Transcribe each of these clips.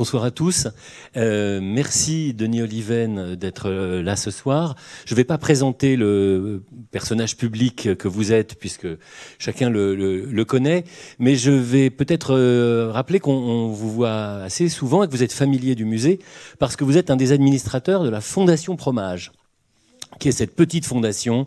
Bonsoir à tous. Merci Denis Oliven d'être là ce soir. Je ne vais pas présenter le personnage public que vous êtes, puisque chacun le connaît, mais je vais peut-être rappeler qu'on vous voit assez souvent et que vous êtes familier du musée, parce que vous êtes un des administrateurs de la Fondation Promage, qui est cette petite fondation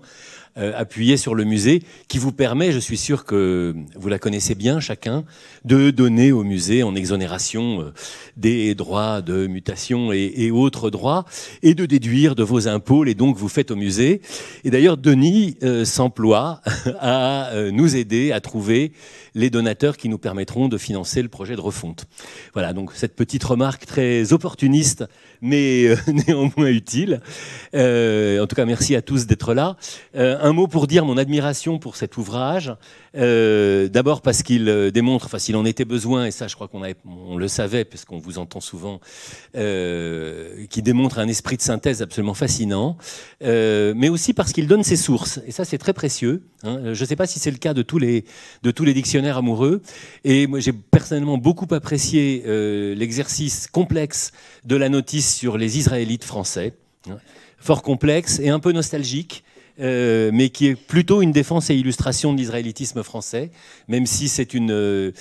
appuyée sur le musée, qui vous permet, je suis sûr que vous la connaissez bien chacun, de donner au musée en exonération des droits de mutation et autres droits, et de déduire de vos impôts les dons que vous faites au musée. Et d'ailleurs, Denis s'emploie à nous aider à trouver les donateurs qui nous permettront de financer le projet de refonte. Voilà, donc cette petite remarque très opportuniste, mais néanmoins utile. En tout cas, merci à tous d'être là. Un mot pour dire mon admiration pour cet ouvrage. D'abord parce qu'il démontre, enfin s'il en était besoin, et ça je crois qu'on le savait, puisqu'on vous entend souvent, qui démontre un esprit de synthèse absolument fascinant, mais aussi parce qu'il donne ses sources. Et ça c'est très précieux. Hein. Je ne sais pas si c'est le cas de tous les dictionnaires amoureux. Et moi j'ai personnellement beaucoup apprécié l'exercice complexe de la notice sur les Israélites français. Hein. Fort complexe et un peu nostalgique. Mais qui est plutôt une défense et illustration de l'israélitisme français, même si c'est une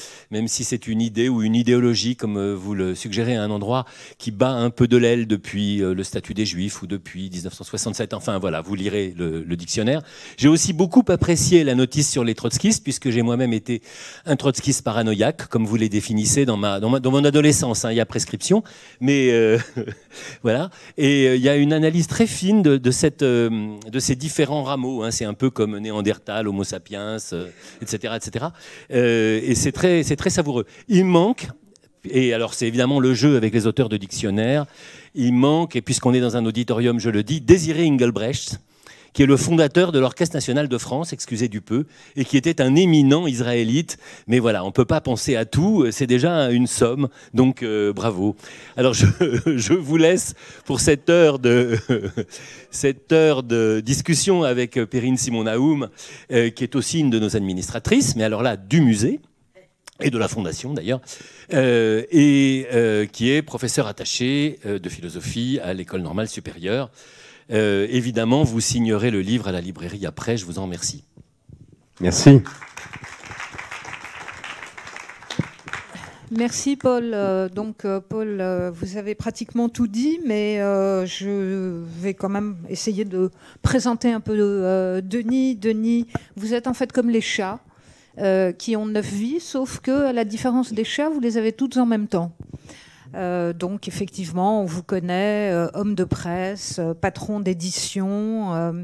idée ou une idéologie, comme vous le suggérez à un endroit, qui bat un peu de l'aile depuis le statut des Juifs ou depuis 1967. Enfin voilà, vous lirez le dictionnaire. J'ai aussi beaucoup apprécié la notice sur les trotskistes, puisque j'ai moi-même été un trotskiste paranoïaque, comme vous les définissez dans mon adolescence. Hein, il y a prescription, mais voilà. Et il y a une analyse très fine de ces différents rameaux, hein, c'est un peu comme Néandertal, Homo sapiens, etc., etc. Et c'est très savoureux. Il manque, et alors c'est évidemment le jeu avec les auteurs de dictionnaires, il manque, et puisqu'on est dans un auditorium, je le dis, Désiré Engelbrecht, qui est le fondateur de l'Orchestre national de France, excusez du peu, et qui était un éminent israélite. Mais voilà, on ne peut pas penser à tout, c'est déjà une somme, donc bravo. Alors je vous laisse pour cette heure de discussion avec Perrine Simon-Naoum, qui est aussi une de nos administratrices, mais alors là, du musée, et de la Fondation d'ailleurs, qui est professeur attaché de philosophie à l'École normale supérieure. Évidemment, vous signerez le livre à la librairie après, je vous en remercie. Merci. Merci Paul. Paul, vous avez pratiquement tout dit, mais je vais quand même essayer de présenter un peu Denis. Denis, vous êtes en fait comme les chats qui ont 9 vies, sauf que, à la différence des chats, vous les avez toutes en même temps. Donc effectivement, on vous connaît, homme de presse, patron d'édition,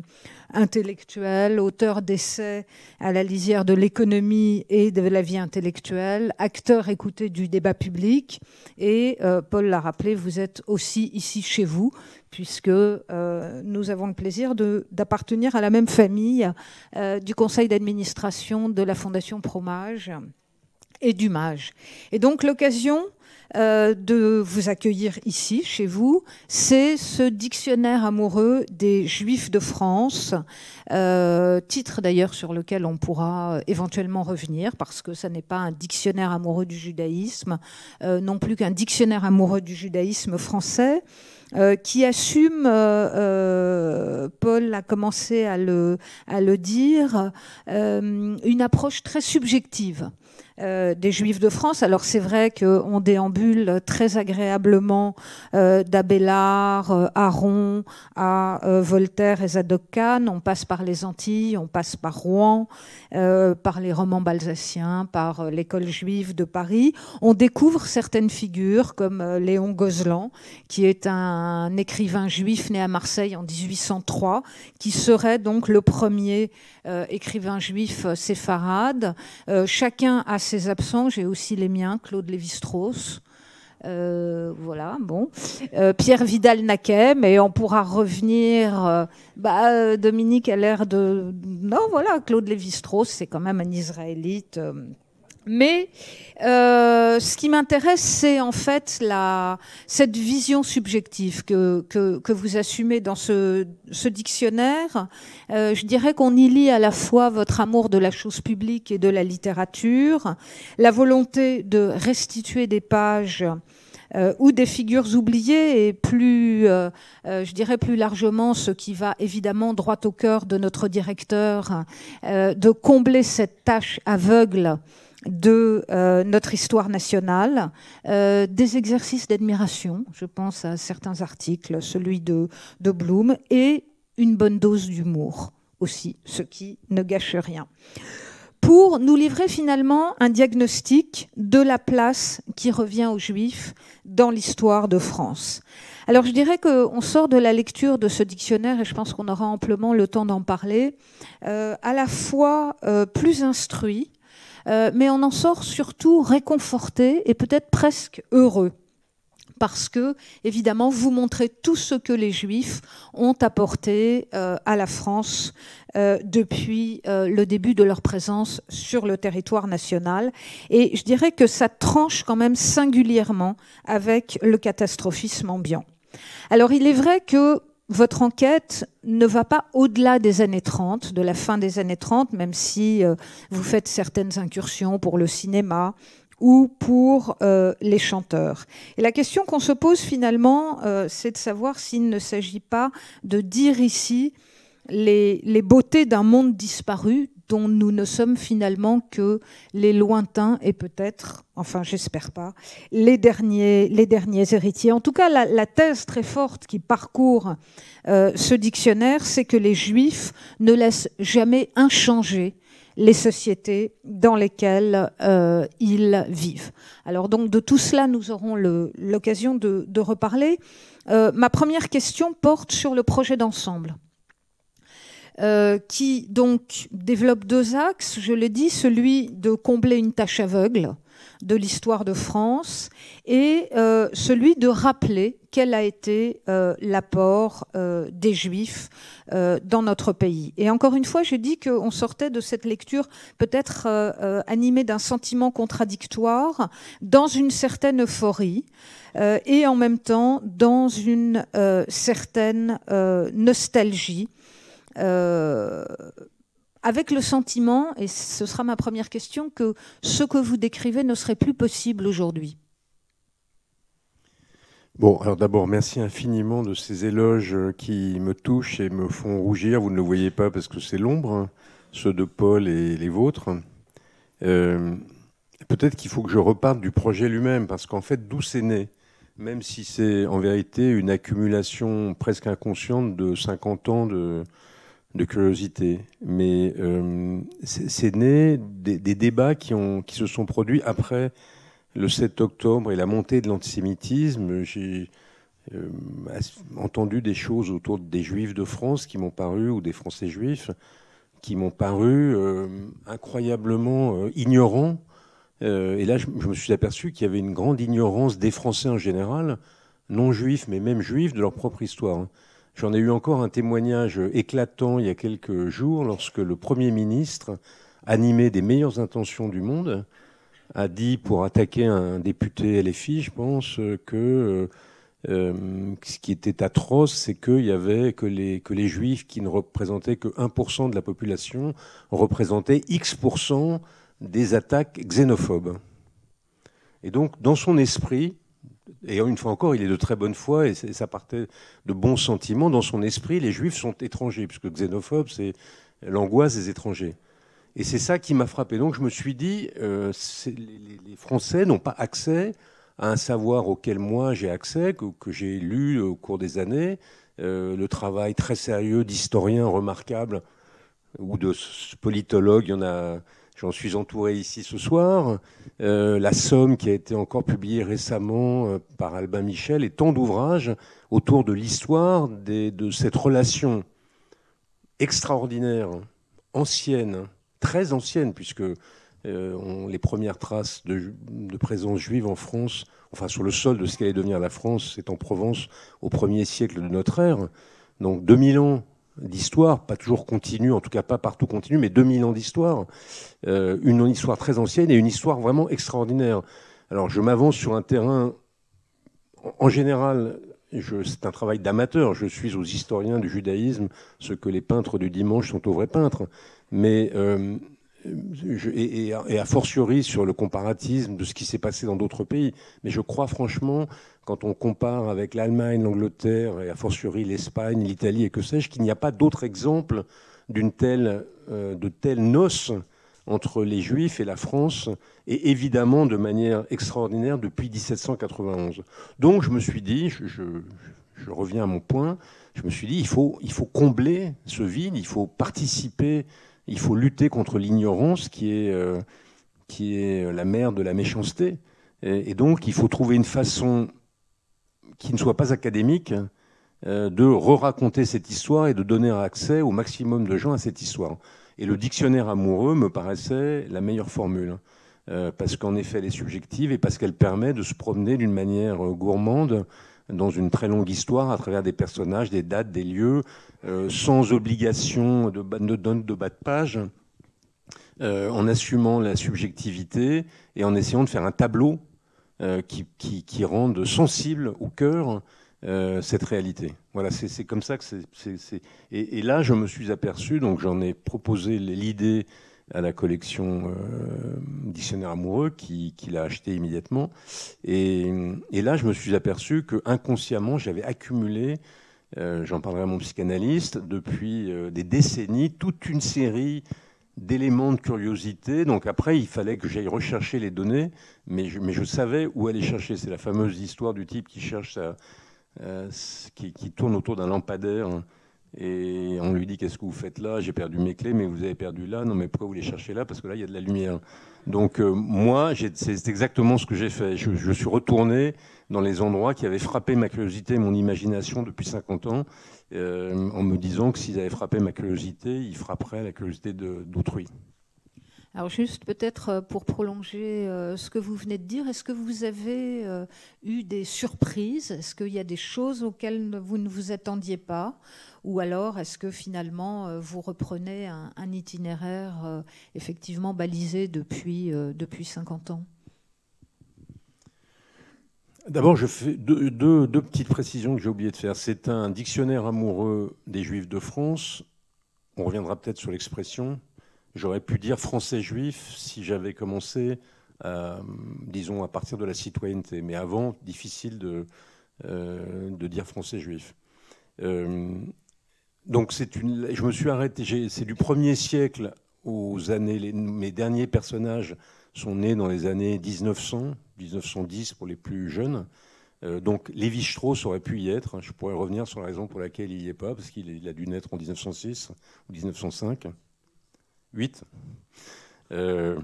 intellectuel, auteur d'essais à la lisière de l'économie et de la vie intellectuelle, acteur écouté du débat public. Et Paul l'a rappelé, vous êtes aussi ici chez vous, puisque nous avons le plaisir d'appartenir à la même famille du conseil d'administration de la Fondation Promage et du MAGE. Et donc l'occasion de vous accueillir ici, chez vous, c'est ce dictionnaire amoureux des Juifs de France, titre d'ailleurs sur lequel on pourra éventuellement revenir, parce que ça n'est pas un dictionnaire amoureux du judaïsme, non plus qu'un dictionnaire amoureux du judaïsme français, qui assume, Paul a commencé à le dire, une approche très subjective des Juifs de France. Alors c'est vrai qu'on déambule très agréablement d'Abélard, Aron, à Voltaire et Zadok-Khan. On passe par les Antilles, on passe par Rouen, par les romans balsaciens, par l'école juive de Paris. On découvre certaines figures comme Léon Gozlan, qui est un écrivain juif né à Marseille en 1803, qui serait donc le premier écrivain juif séfarade. Chacun a ses absents, j'ai aussi les miens, Claude Lévi-Strauss. Voilà, bon. Pierre Vidal-Naquet, mais on pourra revenir. Dominique a l'air de. Non, voilà, Claude Lévi-Strauss, c'est quand même un Israélite. Mais ce qui m'intéresse, c'est en fait cette vision subjective que vous assumez dans ce dictionnaire. Je dirais qu'on y lit à la fois votre amour de la chose publique et de la littérature, la volonté de restituer des pages ou des figures oubliées, et plus, je dirais plus largement, ce qui va évidemment droit au cœur de notre directeur, de combler cette tâche aveugle de notre histoire nationale, des exercices d'admiration, je pense à certains articles, celui de Blum, et une bonne dose d'humour aussi, ce qui ne gâche rien, pour nous livrer finalement un diagnostic de la place qui revient aux Juifs dans l'histoire de France. Alors je dirais qu'on sort de la lecture de ce dictionnaire, et je pense qu'on aura amplement le temps d'en parler, à la fois plus instruit, mais on en sort surtout réconforté et peut-être presque heureux. Parce que, évidemment, vous montrez tout ce que les Juifs ont apporté à la France depuis le début de leur présence sur le territoire national. Et je dirais que ça tranche quand même singulièrement avec le catastrophisme ambiant. Alors, il est vrai que votre enquête ne va pas au-delà des années 30, de la fin des années 30, même si vous faites certaines incursions pour le cinéma, ou pour les chanteurs. Et la question qu'on se pose finalement, c'est de savoir s'il ne s'agit pas de dire ici les beautés d'un monde disparu dont nous ne sommes finalement que les lointains et peut-être, enfin j'espère pas, les derniers héritiers. En tout cas, la thèse très forte qui parcourt ce dictionnaire, c'est que les Juifs ne laissent jamais inchangés les sociétés dans lesquelles ils vivent. Alors donc de tout cela, nous aurons l'occasion de reparler. Ma première question porte sur le projet d'ensemble, qui donc développe deux axes, je l'ai dit, celui de combler une tâche aveugle de l'histoire de France et celui de rappeler quel a été l'apport des Juifs dans notre pays. Et encore une fois, j'ai dit qu'on sortait de cette lecture peut-être animée d'un sentiment contradictoire, dans une certaine euphorie et en même temps dans une certaine nostalgie, avec le sentiment, et ce sera ma première question, que ce que vous décrivez ne serait plus possible aujourd'hui. Bon, alors d'abord, merci infiniment de ces éloges qui me touchent et me font rougir. Vous ne le voyez pas parce que c'est l'ombre, hein, ceux de Paul et les vôtres. Peut-être qu'il faut que je reparte du projet lui-même, parce qu'en fait, d'où c'est né, même si c'est en vérité une accumulation presque inconsciente de 50 ans de curiosité. Mais c'est né des débats qui se sont produits après le 7 octobre et la montée de l'antisémitisme. J'ai entendu des choses autour des Juifs de France qui m'ont paru, ou des Français juifs, qui m'ont paru incroyablement ignorants. Et là, je me suis aperçu qu'il y avait une grande ignorance des Français en général, non juifs, mais même juifs, de leur propre histoire. J'en ai eu encore un témoignage éclatant il y a quelques jours, lorsque le Premier ministre, animé des meilleures intentions du monde, a dit, pour attaquer un député LFI, je pense, que ce qui était atroce, c'est qu'il y avait que les Juifs, qui ne représentaient que 1% de la population, représentaient X% des attaques xénophobes. Et donc, dans son esprit, et une fois encore, il est de très bonne foi et ça partait de bons sentiments. Dans son esprit, les Juifs sont étrangers, puisque xénophobe, c'est l'angoisse des étrangers. Et c'est ça qui m'a frappé. Donc je me suis dit, les Français n'ont pas accès à un savoir auquel moi j'ai accès, que j'ai lu au cours des années, le travail très sérieux d'historiens remarquables ou de politologues. Il y en a. J'en suis entouré ici ce soir. La Somme, qui a été encore publiée récemment par Albin Michel, et tant d'ouvrages autour de l'histoire de cette relation extraordinaire, ancienne, très ancienne, puisque les premières traces de présence juive en France, enfin sur le sol de ce qu'allait devenir la France, c'est en Provence au 1er siècle de notre ère. Donc 2000 ans d'histoire, pas toujours continue, en tout cas pas partout continue, mais 2000 ans d'histoire, une histoire très ancienne et une histoire vraiment extraordinaire. Alors je m'avance sur un terrain, en général, c'est un travail d'amateur, je suis aux historiens du judaïsme ce que les peintres du dimanche sont aux vrais peintres, mais et a fortiori sur le comparatisme de ce qui s'est passé dans d'autres pays. Mais je crois franchement, quand on compare avec l'Allemagne, l'Angleterre, et a fortiori l'Espagne, l'Italie et que sais-je, qu'il n'y a pas d'autre exemple de telles noces entre les Juifs et la France, et évidemment de manière extraordinaire depuis 1791. Donc je me suis dit, je reviens à mon point, je me suis dit, il faut combler ce vide, il faut participer, il faut lutter contre l'ignorance qui est la mère de la méchanceté. Et donc il faut trouver une façon qui ne soit pas académique de re-raconter cette histoire et de donner accès au maximum de gens à cette histoire. Et le dictionnaire amoureux me paraissait la meilleure formule, parce qu'en effet, elle est subjective et parce qu'elle permet de se promener d'une manière gourmande dans une très longue histoire à travers des personnages, des dates, des lieux, sans obligation de bas de page, en assumant la subjectivité et en essayant de faire un tableau qui rende sensible au cœur cette réalité. Voilà, c'est comme ça que c'est. Et là, je me suis aperçu, donc j'en ai proposé l'idée à la collection Dictionnaire amoureux, qui l'a acheté immédiatement. Et là, je me suis aperçu que inconsciemment, j'avais accumulé, j'en parlerai à mon psychanalyste, depuis des décennies, toute une série d'éléments de curiosité. Donc après, il fallait que j'aille rechercher les données, mais je savais où aller chercher. C'est la fameuse histoire du type qui cherche qui tourne autour d'un lampadaire et on lui dit qu'est-ce que vous faites là? J'ai perdu mes clés, mais vous avez perdu là. Non, mais pourquoi vous les cherchez là? Parce que là, il y a de la lumière. Donc moi, c'est exactement ce que j'ai fait. Je suis retourné dans les endroits qui avaient frappé ma curiosité et mon imagination depuis 50 ans, en me disant que s'ils avaient frappé ma curiosité, ils frapperaient la curiosité d'autrui. Alors juste peut-être pour prolonger ce que vous venez de dire, est-ce que vous avez eu des surprises? Est-ce qu'il y a des choses auxquelles vous ne vous attendiez pas? Ou alors est-ce que finalement vous reprenez un itinéraire effectivement balisé depuis 50 ans? D'abord, je fais deux petites précisions que j'ai oublié de faire. C'est un dictionnaire amoureux des Juifs de France. On reviendra peut-être sur l'expression. J'aurais pu dire français juif si j'avais commencé, disons, à partir de la citoyenneté. Mais avant, difficile de dire français juif. Donc, je me suis arrêté. C'est du 1er siècle aux années. Mes derniers personnages sont nés dans les années 1900, 1910 pour les plus jeunes. Donc, Lévi-Strauss aurait pu y être. Je pourrais revenir sur la raison pour laquelle il n'y est pas, parce qu'il a dû naître en 1906 ou 1905. 8. J'ai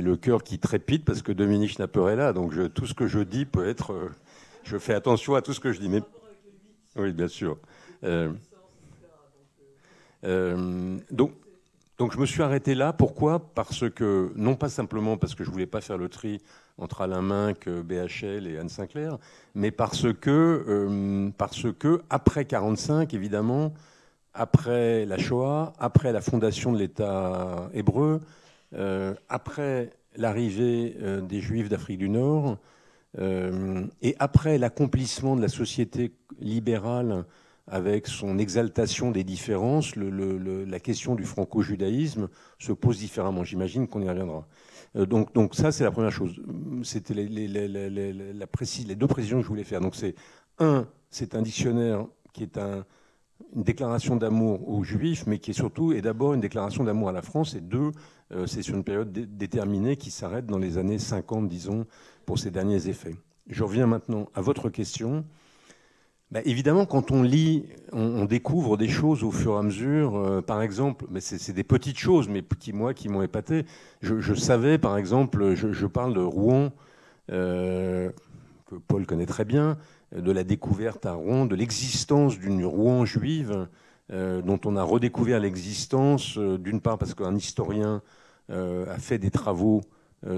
le cœur qui trépide parce que Dominique Schnapper est là, donc tout ce que je dis peut être... je fais attention à tout ce que je dis. Mais... Oui, bien sûr. Donc je me suis arrêté là. Pourquoi? Parce que, non pas simplement parce que je ne voulais pas faire le tri entre Alain Minck, BHL et Anne Sinclair, mais parce que après 1945, évidemment, après la Shoah, après la fondation de l'État hébreu, après l'arrivée des Juifs d'Afrique du Nord, et après l'accomplissement de la société libérale avec son exaltation des différences, la question du franco-judaïsme se pose différemment. J'imagine qu'on y reviendra. Donc ça, c'est la première chose. C'était les deux précisions que je voulais faire. Donc c'est un dictionnaire qui est une déclaration d'amour aux Juifs, mais qui est surtout et d'abord une déclaration d'amour à la France, et deux, c'est sur une période déterminée qui s'arrête dans les années 50, disons, pour ses derniers effets. Je reviens maintenant à votre question. Évidemment, quand on lit, on découvre des choses au fur et à mesure. Par exemple, mais c'est des petites choses, mais qui m'ont épaté. Je savais, par exemple, je parle de Rouen, que Paul connaît très bien, de la découverte à Rouen, de l'existence d'une Rouen juive, dont on a redécouvert l'existence, d'une part parce qu'un historien a fait des travaux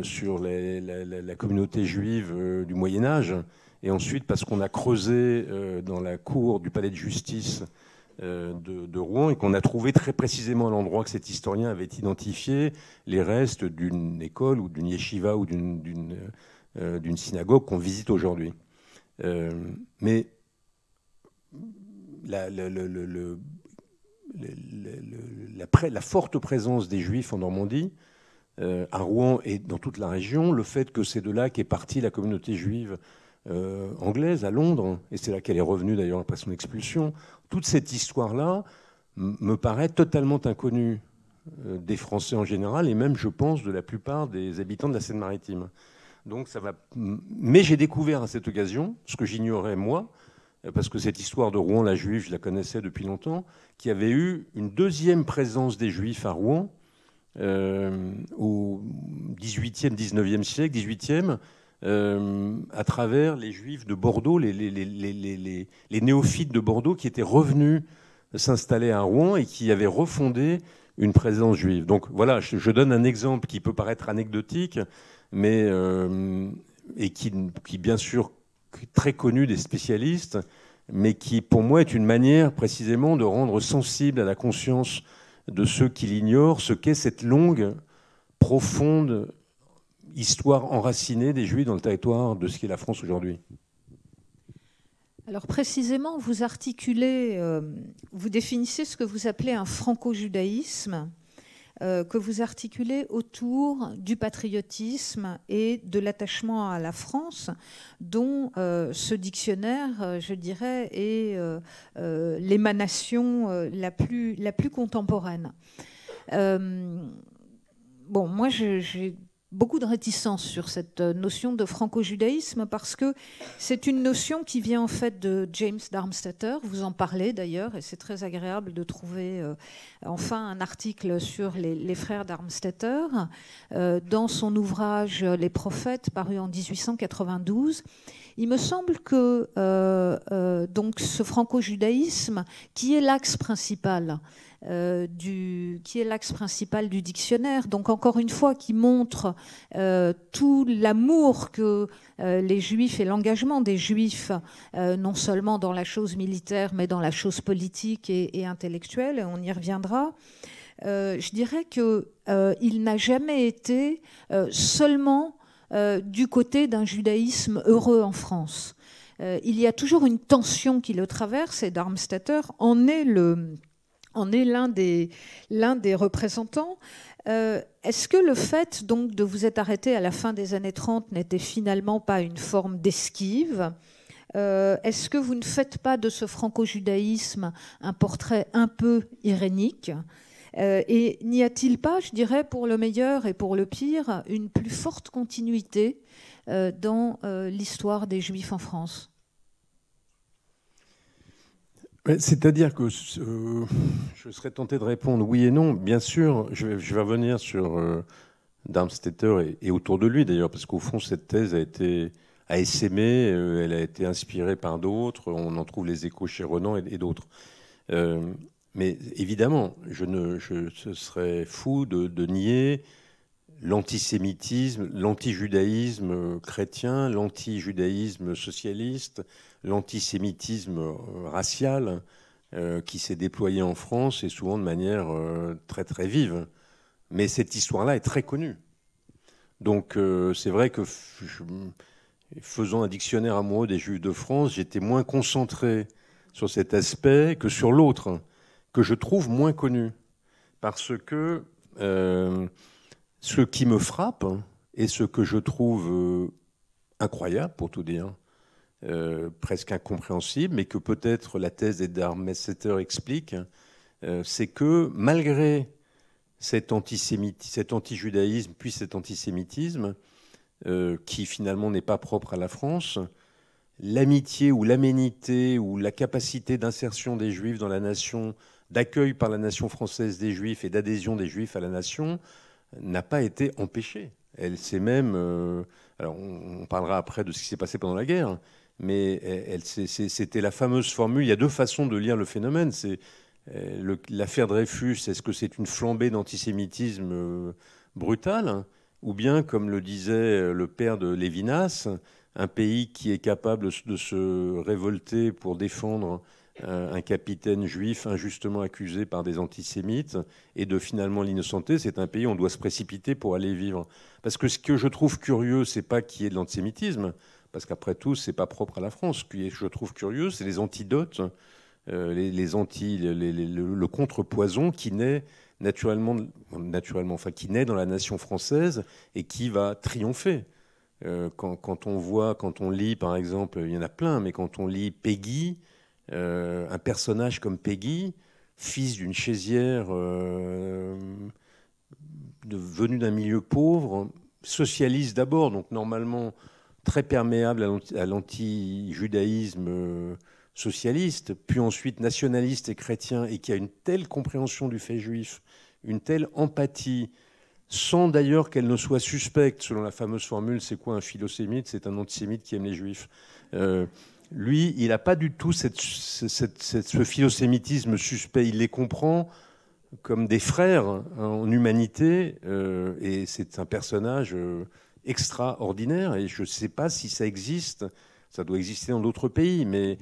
sur la communauté juive du Moyen-Âge, et ensuite parce qu'on a creusé dans la cour du palais de justice de Rouen, et qu'on a trouvé très précisément à l'endroit que cet historien avait identifié les restes d'une école ou d'une yeshiva ou d'une synagogue qu'on visite aujourd'hui. Mais la forte présence des Juifs en Normandie, à Rouen et dans toute la région, le fait que c'est de là qu'est partie la communauté juive anglaise à Londres, et c'est là qu'elle est revenue d'ailleurs après son expulsion, toute cette histoire-là me paraît totalement inconnue des Français en général, et même, je pense, de la plupart des habitants de la Seine-Maritime. Donc ça va. Mais j'ai découvert à cette occasion, ce que j'ignorais moi, parce que cette histoire de Rouen, la Juive, je la connaissais depuis longtemps, qu'il y avait eu une deuxième présence des Juifs à Rouen au XVIIIe, XIXe siècle, XVIIIe, à travers les Juifs de Bordeaux, les néophytes de Bordeaux qui étaient revenus s'installer à Rouen et qui avaient refondé une présence juive. Donc voilà, je donne un exemple qui peut paraître anecdotique, mais et qui bien sûr est très connu des spécialistes, mais qui pour moi est une manière précisément de rendre sensible à la conscience de ceux qui l'ignorent ce qu'est cette longue, profonde histoire enracinée des Juifs dans le territoire de ce qu'est la France aujourd'hui. Alors précisément, vous articulez, vous définissez ce que vous appelez un franco-judaïsme, que vous articulez autour du patriotisme et de l'attachement à la France, dont ce dictionnaire, je dirais, est l'émanation la plus contemporaine. Bon, moi, j'ai beaucoup de réticence sur cette notion de franco-judaïsme parce que c'est une notion qui vient en fait de James Darmstaedter. Vous en parlez d'ailleurs et c'est très agréable de trouver enfin un article sur les frères Darmstaedter dans son ouvrage Les Prophètes paru en 1892. Il me semble que donc ce franco-judaïsme qui est l'axe principal du dictionnaire, donc encore une fois qui montre tout l'amour que les Juifs et l'engagement des Juifs, non seulement dans la chose militaire, mais dans la chose politique et intellectuelle, et on y reviendra. Je dirais qu'il n'a jamais été seulement du côté d'un judaïsme heureux en France. Il y a toujours une tension qui le traverse, et Darmstaedter en est l'un des représentants. Est-ce que le fait donc de vous être arrêté à la fin des années 30 n'était finalement pas une forme d'esquive ? Est-ce que vous ne faites pas de ce franco-judaïsme un portrait un peu irénique ? Et n'y a-t-il pas, je dirais, pour le meilleur et pour le pire, une plus forte continuité dans l'histoire des Juifs en France ? C'est-à-dire que je serais tenté de répondre oui et non. Bien sûr, je vais revenir sur Darmstaedter et autour de lui d'ailleurs, parce qu'au fond, cette thèse a essaimé, elle a été inspirée par d'autres, on en trouve les échos chez Renan et d'autres. Mais évidemment, ce serait fou de nier l'antisémitisme, l'antijudaïsme chrétien, l'antijudaïsme socialiste, l'antisémitisme racial qui s'est déployé en France et souvent de manière très très vive. Mais cette histoire-là est très connue. Donc c'est vrai que faisant un dictionnaire amoureux des Juifs de France, j'étais moins concentré sur cet aspect que sur l'autre, que je trouve moins connu. Parce que ce qui me frappe et ce que je trouve incroyable, pour tout dire, presque incompréhensible, mais que peut-être la thèse des Darmstaedter explique, c'est que malgré cet antijudaïsme, puis cet antisémitisme, qui finalement n'est pas propre à la France, l'amitié ou l'aménité ou la capacité d'insertion des Juifs dans la nation, d'accueil par la nation française des Juifs et d'adhésion des Juifs à la nation n'a pas été empêchée. Elle s'est même... alors on parlera après de ce qui s'est passé pendant la guerre, mais c'était la fameuse formule. Il y a deux façons de lire le phénomène. C'est l'affaire Dreyfus, est-ce que c'est une flambée d'antisémitisme brutale, ou bien, comme le disait le père de Lévinas, un pays qui est capable de se révolter pour défendre un capitaine juif injustement accusé par des antisémites et de finalement l'innocenter, c'est un pays où on doit se précipiter pour aller vivre. Parce que ce que je trouve curieux, c'est pas qu'il y ait de l'antisémitisme, parce qu'après tout, c'est pas propre à la France. Ce que je trouve curieux, c'est les antidotes le contrepoison qui naît naturellement, enfin qui naît dans la nation française et qui va triompher. Quand on lit, par exemple, il y en a plein, mais quand on lit Peggy, un personnage comme Peggy, fils d'une chaisière venu d'un milieu pauvre, socialiste d'abord, donc normalement très perméable à l'anti-judaïsme socialiste, puis ensuite nationaliste et chrétien, et qui a une telle compréhension du fait juif, une telle empathie, sans d'ailleurs qu'elle ne soit suspecte, selon la fameuse formule, c'est quoi un philosémite? C'est un antisémite qui aime les juifs. Lui, il n'a pas du tout ce philosémitisme suspect, il les comprend comme des frères en humanité, et c'est un personnage extraordinaire, et je ne sais pas si ça existe, ça doit exister dans d'autres pays, mais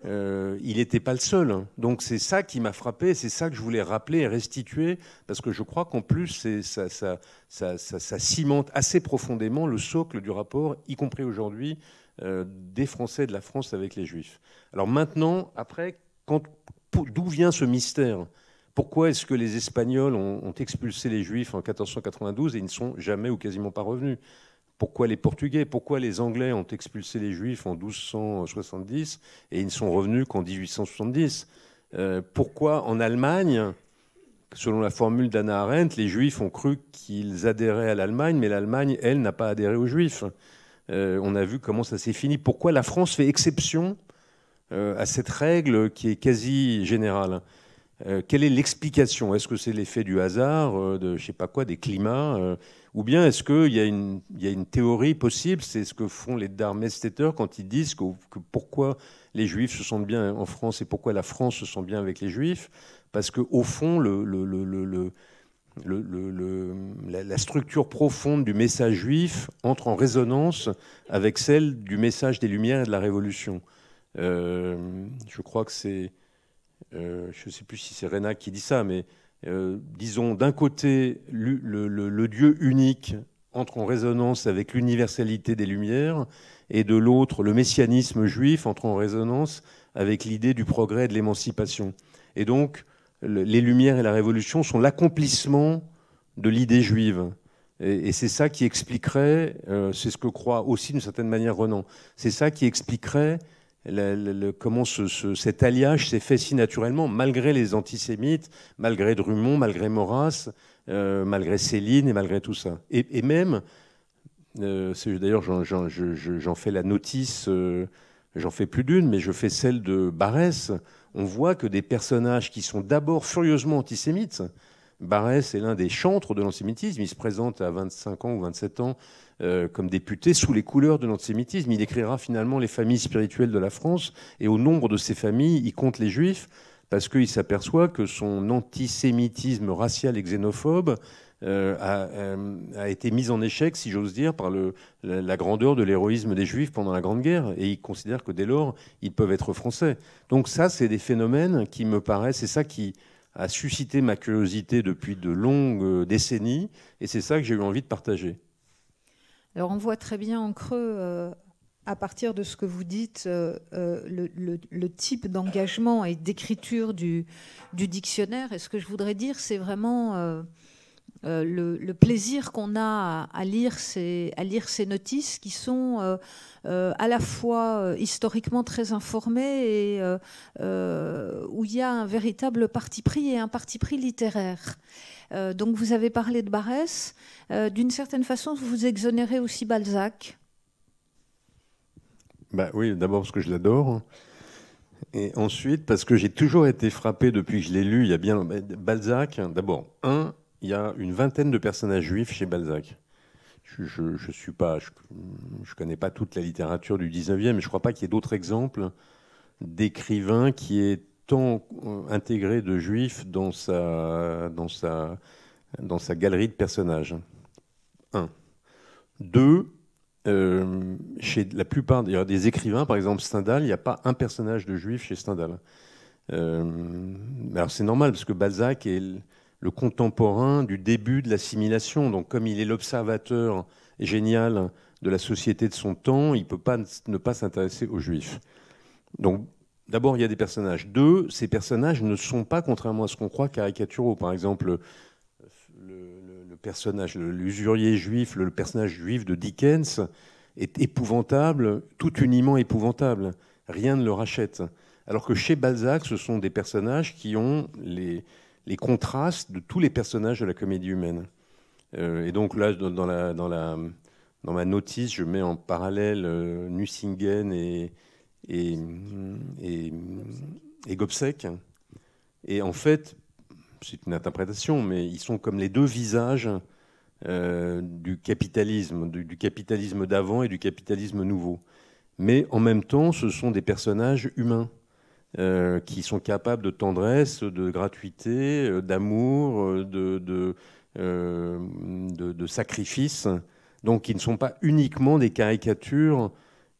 il n'était pas le seul. Donc c'est ça qui m'a frappé, c'est ça que je voulais rappeler et restituer, parce que je crois qu'en plus ça cimente assez profondément le socle du rapport, y compris aujourd'hui, des Français de la France avec les Juifs. Alors maintenant, après, d'où vient ce mystère ? Pourquoi est-ce que les Espagnols ont expulsé les Juifs en 1492 et ils ne sont jamais ou quasiment pas revenus ? Pourquoi les Portugais ? Pourquoi les Anglais ont expulsé les Juifs en 1270 et ils ne sont revenus qu'en 1870 ? Pourquoi en Allemagne, selon la formule d'Hannah Arendt, les Juifs ont cru qu'ils adhéraient à l'Allemagne, mais l'Allemagne, elle, n'a pas adhéré aux Juifs ? On a vu comment ça s'est fini. Pourquoi la France fait exception à cette règle qui est quasi générale ? Quelle est l'explication ? Est-ce que c'est l'effet du hasard, de je sais pas quoi, des climats, ou bien est-ce qu'il y a une théorie possible ? C'est ce que font les Darmstädter quand ils disent que pourquoi les Juifs se sentent bien en France et pourquoi la France se sent bien avec les Juifs ? Parce qu'au fond, la structure profonde du message juif entre en résonance avec celle du message des Lumières et de la Révolution. Je crois que c'est... je ne sais plus si c'est Renac qui dit ça, mais disons, d'un côté, le Dieu unique entre en résonance avec l'universalité des Lumières, et de l'autre, le messianisme juif entre en résonance avec l'idée du progrès et de l'émancipation. Et donc, les Lumières et la Révolution sont l'accomplissement de l'idée juive. Et c'est ça qui expliquerait, c'est ce que croit aussi d'une certaine manière Renan, c'est ça qui expliquerait comment cet alliage s'est fait si naturellement, malgré les antisémites, malgré Drummond, malgré Maurras, malgré Céline et malgré tout ça. Et même, d'ailleurs j'en fais la notice, j'en fais plus d'une, mais je fais celle de Barès. On voit que des personnages qui sont d'abord furieusement antisémites, Barès est l'un des chantres de l'antisémitisme, il se présente à 25 ans ou 27 ans comme député sous les couleurs de l'antisémitisme. Il écrira finalement les familles spirituelles de la France, et au nombre de ces familles, il compte les Juifs, parce qu'il s'aperçoit que son antisémitisme racial et xénophobe a été mis en échec, si j'ose dire, par la grandeur de l'héroïsme des Juifs pendant la Grande Guerre, et il considère que dès lors, ils peuvent être français. Donc ça, c'est des phénomènes qui me paraissent, c'est ça qui a suscité ma curiosité depuis de longues décennies, et c'est ça que j'ai eu envie de partager. Alors on voit très bien en creux, à partir de ce que vous dites, le type d'engagement et d'écriture du dictionnaire. Et ce que je voudrais dire, c'est vraiment le plaisir qu'on a à lire ces notices qui sont à la fois historiquement très informées et où il y a un véritable parti pris et un parti pris littéraire. Donc vous avez parlé de Barès. D'une certaine façon, vous exonérez aussi Balzac. Bah oui, d'abord parce que je l'adore. Et ensuite parce que j'ai toujours été frappé depuis que je l'ai lu. Il y a bien Balzac. D'abord, il y a une vingtaine de personnages juifs chez Balzac. Je connais pas toute la littérature du 19e, mais je crois pas qu'il y ait d'autres exemples d'écrivains qui aient tant intégré de juifs dans sa galerie de personnages. 1. 2. Chez la plupart des écrivains, par exemple Stendhal, il n'y a pas un personnage de juif chez Stendhal. Alors c'est normal, parce que Balzac est le contemporain du début de l'assimilation. Donc comme il est l'observateur génial de la société de son temps, il ne peut pas ne pas s'intéresser aux juifs. Donc d'abord, il y a des personnages. Deux, ces personnages ne sont pas, contrairement à ce qu'on croit, caricaturaux. Par exemple, le personnage, l'usurier juif, le personnage juif de Dickens est épouvantable, tout uniment épouvantable. Rien ne le rachète. Alors que chez Balzac, ce sont des personnages qui ont les contrastes de tous les personnages de la comédie humaine. Et donc là, dans ma notice, je mets en parallèle Nucingen et Gobseck. Et en fait, c'est une interprétation, mais ils sont comme les deux visages du capitalisme d'avant et du capitalisme nouveau. Mais en même temps, ce sont des personnages humains qui sont capables de tendresse, de gratuité, d'amour, de sacrifice, donc qui ne sont pas uniquement des caricatures.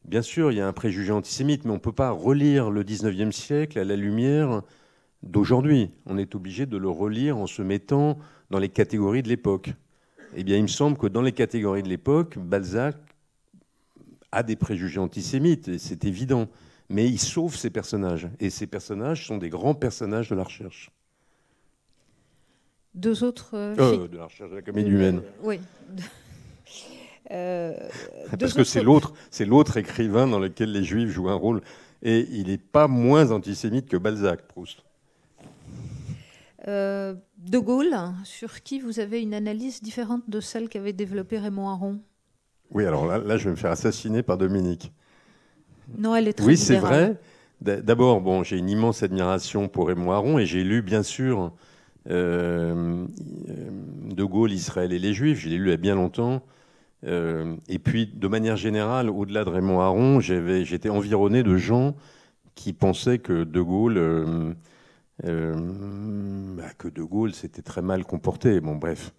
Bien sûr, il y a un préjugé antisémite, mais on ne peut pas relire le 19e siècle à la lumière d'aujourd'hui. On est obligé de le relire en se mettant dans les catégories de l'époque. Eh bien, il me semble que dans les catégories de l'époque, Balzac a des préjugés antisémites, et c'est évident. Mais il sauve ces personnages. Et ces personnages sont des grands personnages de la recherche. Deux autres... de la recherche de la comédie humaine. Oui. Parce que c'est l'autre écrivain dans lequel les Juifs jouent un rôle. Et il n'est pas moins antisémite que Balzac, Proust. De Gaulle, sur qui vous avez une analyse différente de celle qu'avait développée Raymond Aron. Oui, alors là, je vais me faire assassiner par Dominique. Non, elle est très Oui, c'est libérale. vrai. D'abord, bon, j'ai une immense admiration pour Raymond Aron et j'ai lu, bien sûr, De Gaulle, Israël et les Juifs. Je l'ai lu il y a bien longtemps. Et puis, de manière générale, au-delà de Raymond Aron, j'étais environné de gens qui pensaient que De Gaulle, s'était très mal comporté. Bon, bref.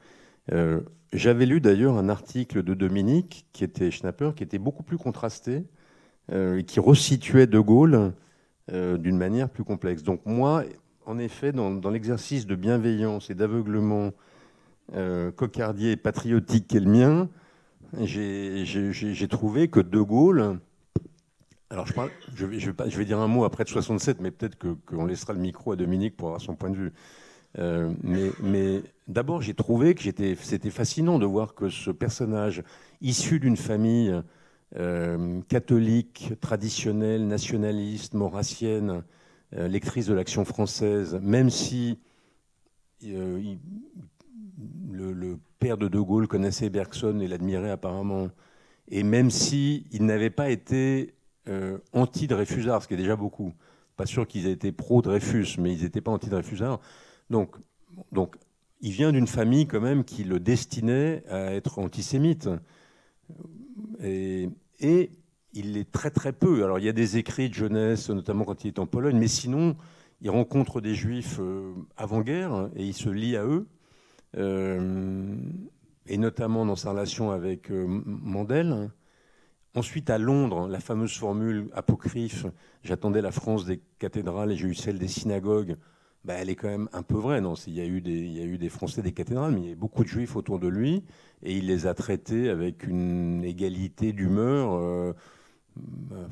J'avais lu d'ailleurs un article de Dominique, Schnapper, qui était beaucoup plus contrasté, et qui resituait De Gaulle d'une manière plus complexe. Donc moi, en effet, dans l'exercice de bienveillance et d'aveuglement cocardier et patriotique qu'est le mien, j'ai trouvé que De Gaulle... Alors je vais dire un mot après de 67, mais peut-être qu'on laissera le micro à Dominique pour avoir son point de vue. Mais d'abord, j'ai trouvé que c'était fascinant de voir que ce personnage issu d'une famille catholique, traditionnelle, nationaliste, maurassienne, lectrice de l'Action française, même si le père de Gaulle connaissait Bergson et l'admirait apparemment, et même si il n'avait pas été anti-Dreyfusard, ce qui est déjà beaucoup. Pas sûr qu'ils aient été pro-Dreyfus, mais ils n'étaient pas anti-Dreyfusard. Donc, il vient d'une famille quand même qui le destinait à être antisémite. Et il l'est très très peu. Alors il y a des écrits de jeunesse, notamment quand il est en Pologne, mais sinon, il rencontre des Juifs avant-guerre et il se lie à eux. Et notamment dans sa relation avec Mandel. Ensuite, à Londres, la fameuse formule apocryphe « J'attendais la France des cathédrales et j'ai eu celle des synagogues », elle est quand même un peu vraie. Non, il y a eu des Français des cathédrales, mais il y a beaucoup de Juifs autour de lui, et il les a traités avec une égalité d'humeur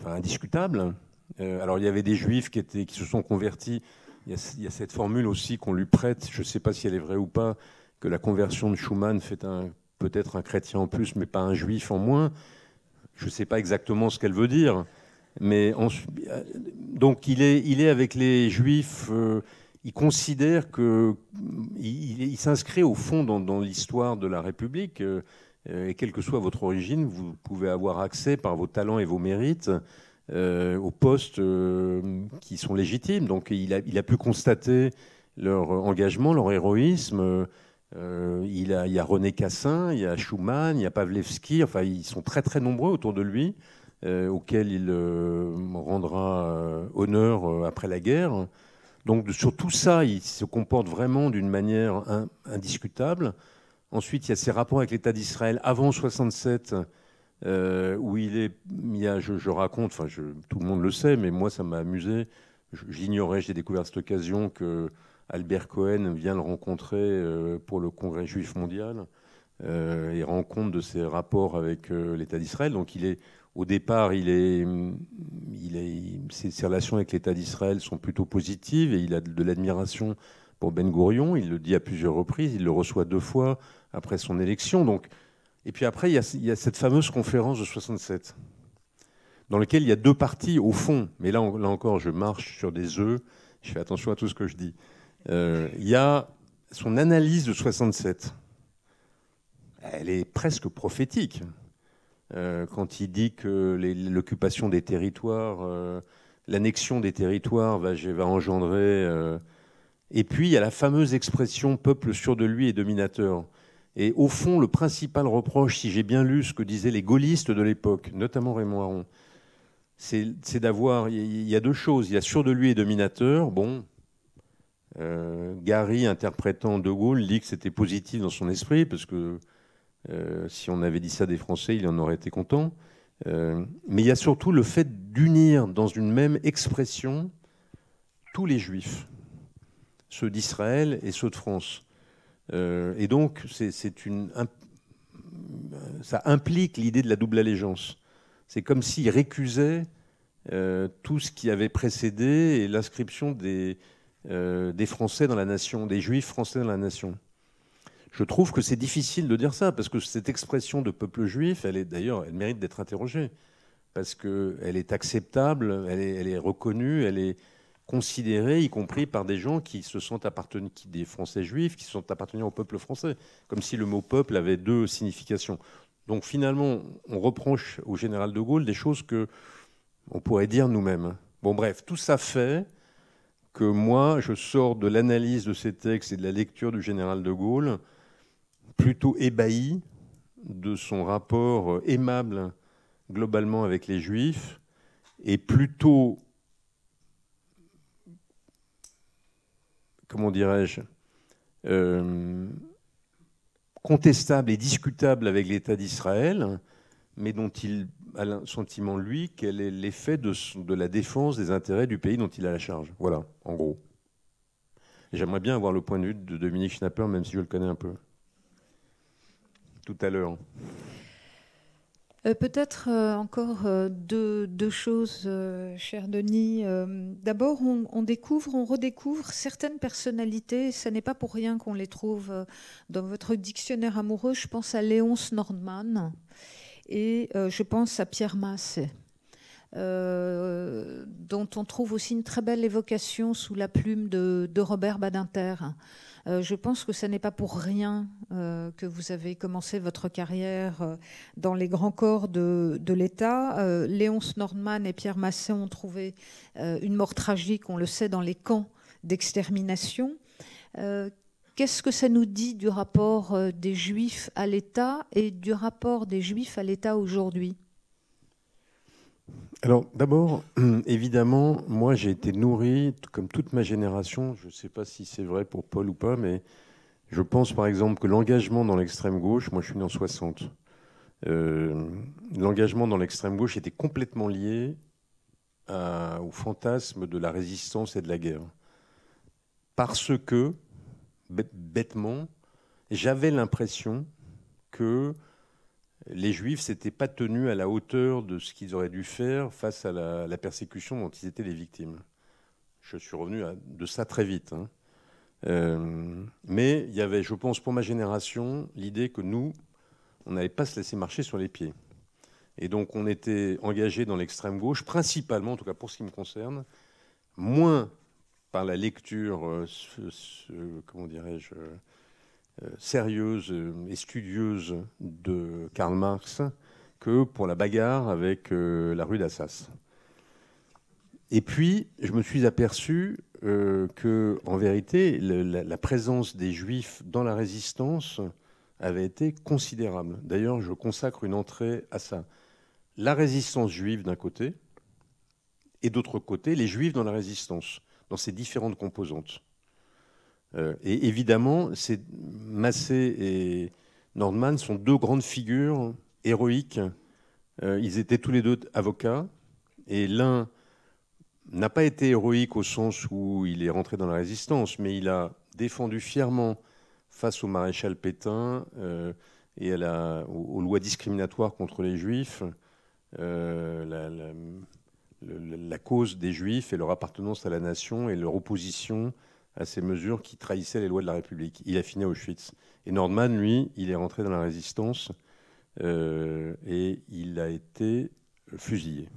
indiscutable. Alors, il y avait des Juifs qui se sont convertis. Il y a cette formule aussi qu'on lui prête, je ne sais pas si elle est vraie ou pas, que la conversion de Schumann fait peut-être un chrétien en plus, mais pas un Juif en moins. Je ne sais pas exactement ce qu'elle veut dire, mais donc il est avec les Juifs. Il considère qu'il s'inscrit au fond dans l'histoire de la République, et quelle que soit votre origine, vous pouvez avoir accès par vos talents et vos mérites aux postes qui sont légitimes. Donc il a pu constater leur engagement, leur héroïsme. Il y a René Cassin, il y a Schumann, il y a Pawlewski, enfin ils sont très très nombreux autour de lui, auxquels il rendra honneur après la guerre. Donc sur tout ça, il se comporte vraiment d'une manière indiscutable. Ensuite, il y a ses rapports avec l'État d'Israël avant 67, où je raconte, tout le monde le sait, mais moi ça m'a amusé, j'ignorais, j'ai découvert à cette occasion que Albert Cohen vient le rencontrer pour le Congrès juif mondial et rend compte de ses rapports avec l'État d'Israël. Donc au départ, il ses relations avec l'État d'Israël sont plutôt positives et il a de l'admiration pour Ben Gourion. Il le dit à plusieurs reprises, il le reçoit 2 fois après son élection. Donc, et puis après, il y a cette fameuse conférence de 67, dans laquelle il y a 2 parties au fond. Mais là encore, je marche sur des œufs, je fais attention à tout ce que je dis. Il y a son analyse de 67. Elle est presque prophétique. Quand il dit que l'occupation des territoires, l'annexion des territoires va engendrer... et puis, il y a la fameuse expression « peuple sûr de lui et dominateur ». Et au fond, le principal reproche, si j'ai bien lu ce que disaient les gaullistes de l'époque, notamment Raymond Aron, c'est d'avoir... Il y a 2 choses. Il y a sûr de lui et dominateur. Bon, Gary, interprétant De Gaulle, dit que c'était positif dans son esprit, parce que si on avait dit ça des Français, il en aurait été content. Mais il y a surtout le fait d'unir dans une même expression tous les Juifs, ceux d'Israël et ceux de France. Et donc, ça implique l'idée de la double allégeance. C'est comme s'il récusait tout ce qui avait précédé et l'inscription des Français dans la nation, des Juifs français dans la nation. Je trouve que c'est difficile de dire ça, parce que cette expression de peuple juif, elle mérite d'être interrogée, parce qu'elle est acceptable, elle est reconnue, elle est considérée, y compris par des gens qui se sont appartenus, des Français juifs, qui se sont appartenus au peuple français, comme si le mot peuple avait 2 significations. Donc finalement, on reproche au général de Gaulle des choses qu'on pourrait dire nous-mêmes. Bon bref, tout ça fait que moi, je sors de l'analyse de ces textes et de la lecture du général de Gaulle plutôt ébahi de son rapport aimable globalement avec les Juifs et plutôt, comment dirais-je, contestable et discutable avec l'État d'Israël, mais dont il a le sentiment, lui, quel est l'effet de la défense des intérêts du pays dont il a la charge. Voilà, en gros. J'aimerais bien avoir le point de vue de Dominique Schnapper, même si je le connais un peu. Tout à l'heure. Peut-être encore 2 choses, cher Denis. D'abord, on redécouvre certaines personnalités. Ce n'est pas pour rien qu'on les trouve dans votre dictionnaire amoureux. Je pense à Léonce Nordman et je pense à Pierre Massé, dont on trouve aussi une très belle évocation sous la plume de Robert Badinter. Je pense que ce n'est pas pour rien que vous avez commencé votre carrière dans les grands corps de l'État. Léonce Nordman et Pierre Massé ont trouvé une mort tragique, on le sait, dans les camps d'extermination. Qu'est-ce que ça nous dit du rapport des Juifs à l'État et du rapport des Juifs à l'État aujourd'hui ? Alors d'abord, évidemment, moi j'ai été nourri, comme toute ma génération, je ne sais pas si c'est vrai pour Paul ou pas, mais je pense par exemple que l'engagement dans l'extrême gauche, moi je suis né en 60, l'engagement dans l'extrême gauche était complètement lié au fantasme de la résistance et de la guerre. Parce que, bêtement, j'avais l'impression que les Juifs ne s'étaient pas tenus à la hauteur de ce qu'ils auraient dû faire face à la persécution dont ils étaient les victimes. Je suis revenu de ça très vite. Hein. Mais il y avait, je pense, pour ma génération, l'idée que nous, on n'allait pas se laisser marcher sur les pieds. Et donc, on était engagés dans l'extrême gauche, principalement, en tout cas pour ce qui me concerne, moins par la lecture, comment dirais-je, sérieuse et studieuse de Karl Marx que pour la bagarre avec la rue d'Assas. Et puis, je me suis aperçu que, en vérité, la présence des Juifs dans la résistance avait été considérable. D'ailleurs, je consacre une entrée à ça. La résistance juive d'un côté, et d'autre côté, les Juifs dans la résistance, dans ses différentes composantes. Et évidemment, Massé et Nordman sont 2 grandes figures héroïques. Ils étaient tous les 2 avocats, et l'un n'a pas été héroïque au sens où il est rentré dans la résistance, mais il a défendu fièrement face au maréchal Pétain et aux lois discriminatoires contre les Juifs la la cause des Juifs et leur appartenance à la nation et leur opposition à ces mesures qui trahissaient les lois de la République. Il a fini à Auschwitz. Et Nordman, lui, il est rentré dans la résistance et il a été fusillé.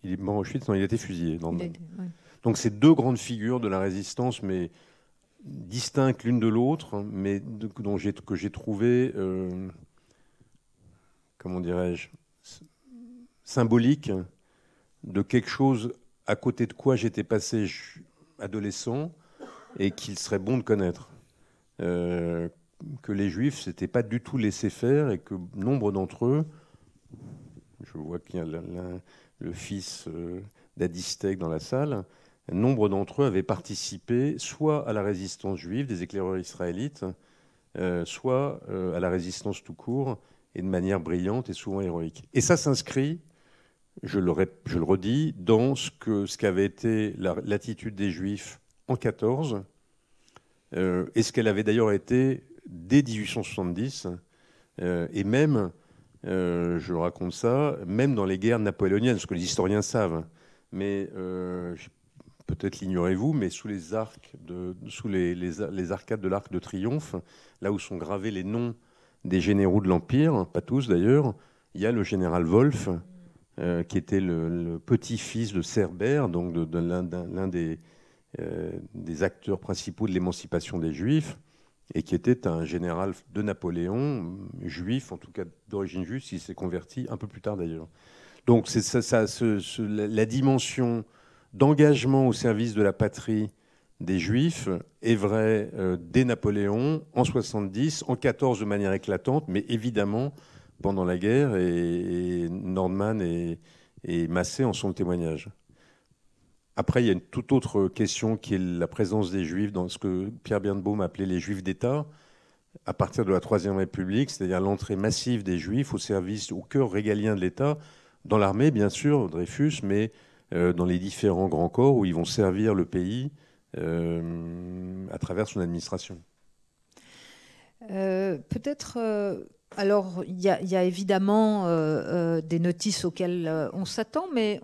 Il est mort à Auschwitz? Non, il a été fusillé, Nordman. Ouais. Donc c'est deux grandes figures de la résistance, mais distinctes l'une de l'autre, mais que j'ai trouvé, comment dirais-je, symbolique de quelque chose à côté de quoi j'étais passé adolescent et qu'il serait bon de connaître. Que les Juifs s'étaient pas du tout laissés faire et que nombre d'entre eux, je vois qu'il y a le fils d'Adistec dans la salle, nombre d'entre eux avaient participé soit à la résistance juive des éclaireurs israélites, soit à la résistance tout court, et de manière brillante et souvent héroïque. Et ça s'inscrit, je le redis, dans ce qu'avait été l'attitude des Juifs en 1914, et ce qu'elle avait d'ailleurs été dès 1870, et même, je raconte ça, même dans les guerres napoléoniennes, ce que les historiens savent, mais peut-être l'ignorez-vous, mais sous les arcades de l'Arc de Triomphe, là où sont gravés les noms des généraux de l'Empire, pas tous d'ailleurs, il y a le général Wolf, qui était le petit-fils de Cerbère, donc de l'un des acteurs principaux de l'émancipation des Juifs, et qui était un général de Napoléon, juif, en tout cas d'origine juive, il s'est converti un peu plus tard d'ailleurs. Donc c'est la dimension d'engagement au service de la patrie des Juifs est vraie dès Napoléon, en 70, en 14 de manière éclatante, mais évidemment pendant la guerre, et Nordman et Massé en sont le témoignage. Après, il y a une toute autre question qui est la présence des Juifs dans ce que Pierre Birnbaum appelait les Juifs d'État, à partir de la Troisième République, c'est-à-dire l'entrée massive des Juifs au cœur régalien de l'État, dans l'armée, bien sûr, Dreyfus, mais dans les différents grands corps où ils vont servir le pays à travers son administration. Peut-être... alors, il y a évidemment des notices auxquelles on s'attend, mais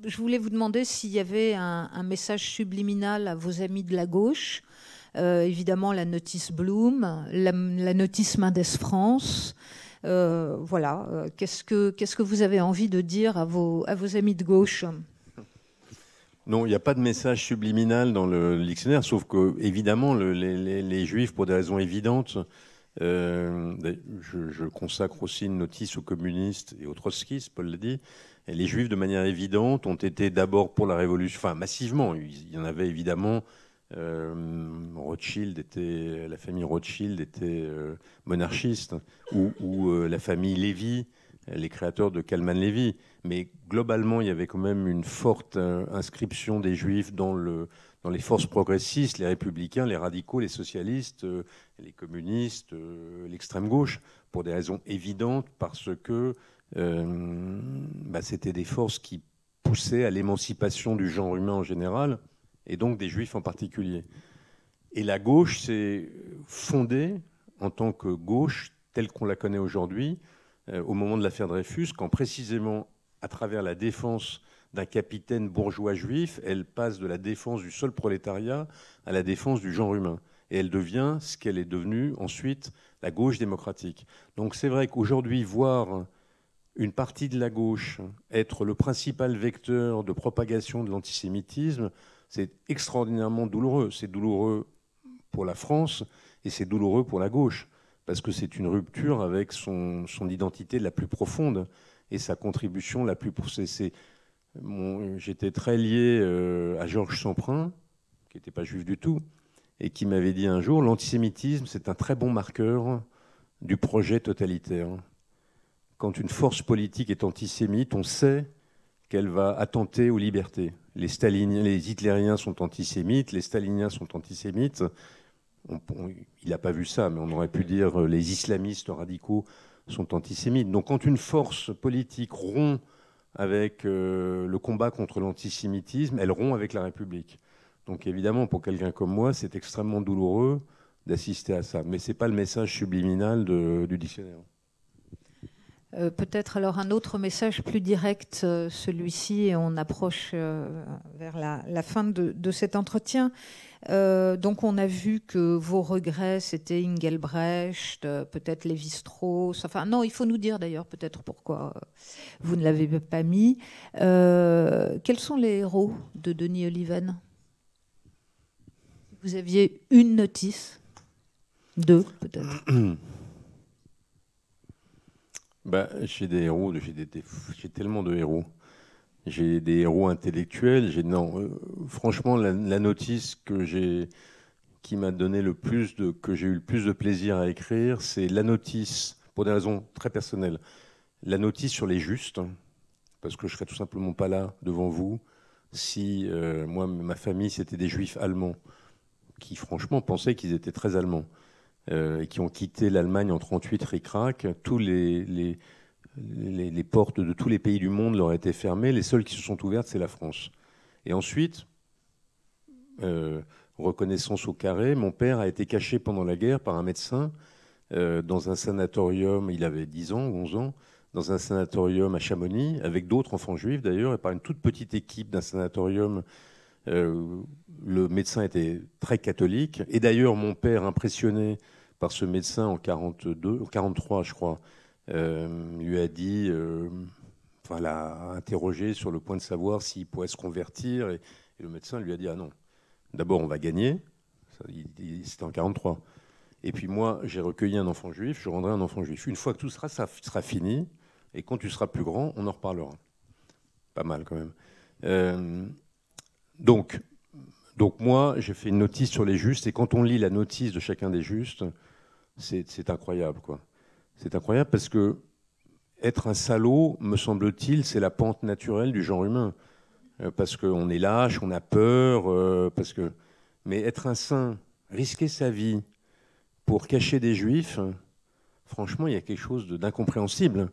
je voulais vous demander s'il y avait un message subliminal à vos amis de la gauche. Évidemment, la notice Blum, la notice Mendes France. Voilà. Qu'est-ce que vous avez envie de dire à vos amis de gauche ? Non, il n'y a pas de message subliminal dans le dictionnaire, sauf que, évidemment, les Juifs, pour des raisons évidentes, je consacre aussi une notice aux communistes et aux trotskistes, Paul l'a dit. Et les Juifs, de manière évidente, ont été d'abord pour la Révolution, enfin massivement. Il y en avait évidemment. La famille Rothschild était monarchiste, ou la famille Lévy, les créateurs de Kalman Lévy. Mais globalement, il y avait quand même une forte inscription des Juifs dans les forces progressistes, les républicains, les radicaux, les socialistes, les communistes, l'extrême gauche, pour des raisons évidentes, parce que c'était des forces qui poussaient à l'émancipation du genre humain en général, et donc des Juifs en particulier. Et la gauche s'est fondée en tant que gauche, telle qu'on la connaît aujourd'hui, au moment de l'affaire Dreyfus, quand précisément, à travers la défense d'un capitaine bourgeois juif, elle passe de la défense du seul prolétariat à la défense du genre humain. Et elle devient ce qu'elle est devenue ensuite, la gauche démocratique. Donc c'est vrai qu'aujourd'hui, voir une partie de la gauche être le principal vecteur de propagation de l'antisémitisme, c'est extraordinairement douloureux. C'est douloureux pour la France et c'est douloureux pour la gauche, parce que c'est une rupture avec son identité la plus profonde et sa contribution la plus poussée. J'étais très lié à Georges Semprin, qui n'était pas juif du tout, et qui m'avait dit un jour, l'antisémitisme, c'est un très bon marqueur du projet totalitaire. Quand une force politique est antisémite, on sait qu'elle va attenter aux libertés. Les hitlériens sont antisémites, les staliniens sont antisémites. Il n'a pas vu ça, mais on aurait pu dire les islamistes radicaux sont antisémites. Donc quand une force politique rompt avec le combat contre l'antisémitisme, elle rompt avec la République. Donc évidemment, pour quelqu'un comme moi, c'est extrêmement douloureux d'assister à ça. Mais ce n'est pas le message subliminal du dictionnaire. Peut-être alors un autre message plus direct, celui-ci, et on approche vers la fin de cet entretien. Donc on a vu que vos regrets, c'était Engelbrecht, peut-être Lévi-Strauss. Enfin non, il faut nous dire d'ailleurs peut-être pourquoi vous ne l'avez pas mis. Quels sont les héros de Denis Oliven? Vous aviez une notice, deux peut-être. Bah, j'ai des héros, j'ai tellement de héros. J'ai des héros intellectuels. Franchement, la notice qui m'a donné que j'ai eu le plus de plaisir à écrire, c'est la notice, pour des raisons très personnelles, la notice sur les justes, parce que je serais tout simplement pas là devant vous si moi, ma famille, c'était des juifs allemands qui, franchement, pensaient qu'ils étaient très allemands. Et qui ont quitté l'Allemagne en 1938 ric-rac. Tous les portes de tous les pays du monde leur étaient fermées. Les seules qui se sont ouvertes, c'est la France. Et ensuite, reconnaissance au carré, mon père a été caché pendant la guerre par un médecin dans un sanatorium, il avait 10 ans, 11 ans, dans un sanatorium à Chamonix, avec d'autres enfants juifs d'ailleurs, et par une toute petite équipe d'un sanatorium. Le médecin était très catholique. Et d'ailleurs, mon père, impressionné par ce médecin en 43, je crois, lui a dit, l'a interrogé sur le point de savoir s'il pourrait se convertir. Et le médecin lui a dit, ah non, d'abord on va gagner. C'était en 43. Et puis moi, j'ai recueilli un enfant juif, je rendrai un enfant juif. Une fois que tout ça sera fini, et quand tu seras plus grand, on en reparlera. Pas mal quand même. Donc moi, j'ai fait une notice sur les justes, et quand on lit la notice de chacun des justes, c'est incroyable, quoi. C'est incroyable parce que être un salaud, me semble-t-il, c'est la pente naturelle du genre humain. Parce qu'on est lâche, on a peur, mais être un saint, risquer sa vie pour cacher des juifs, franchement, il y a quelque chose d'incompréhensible.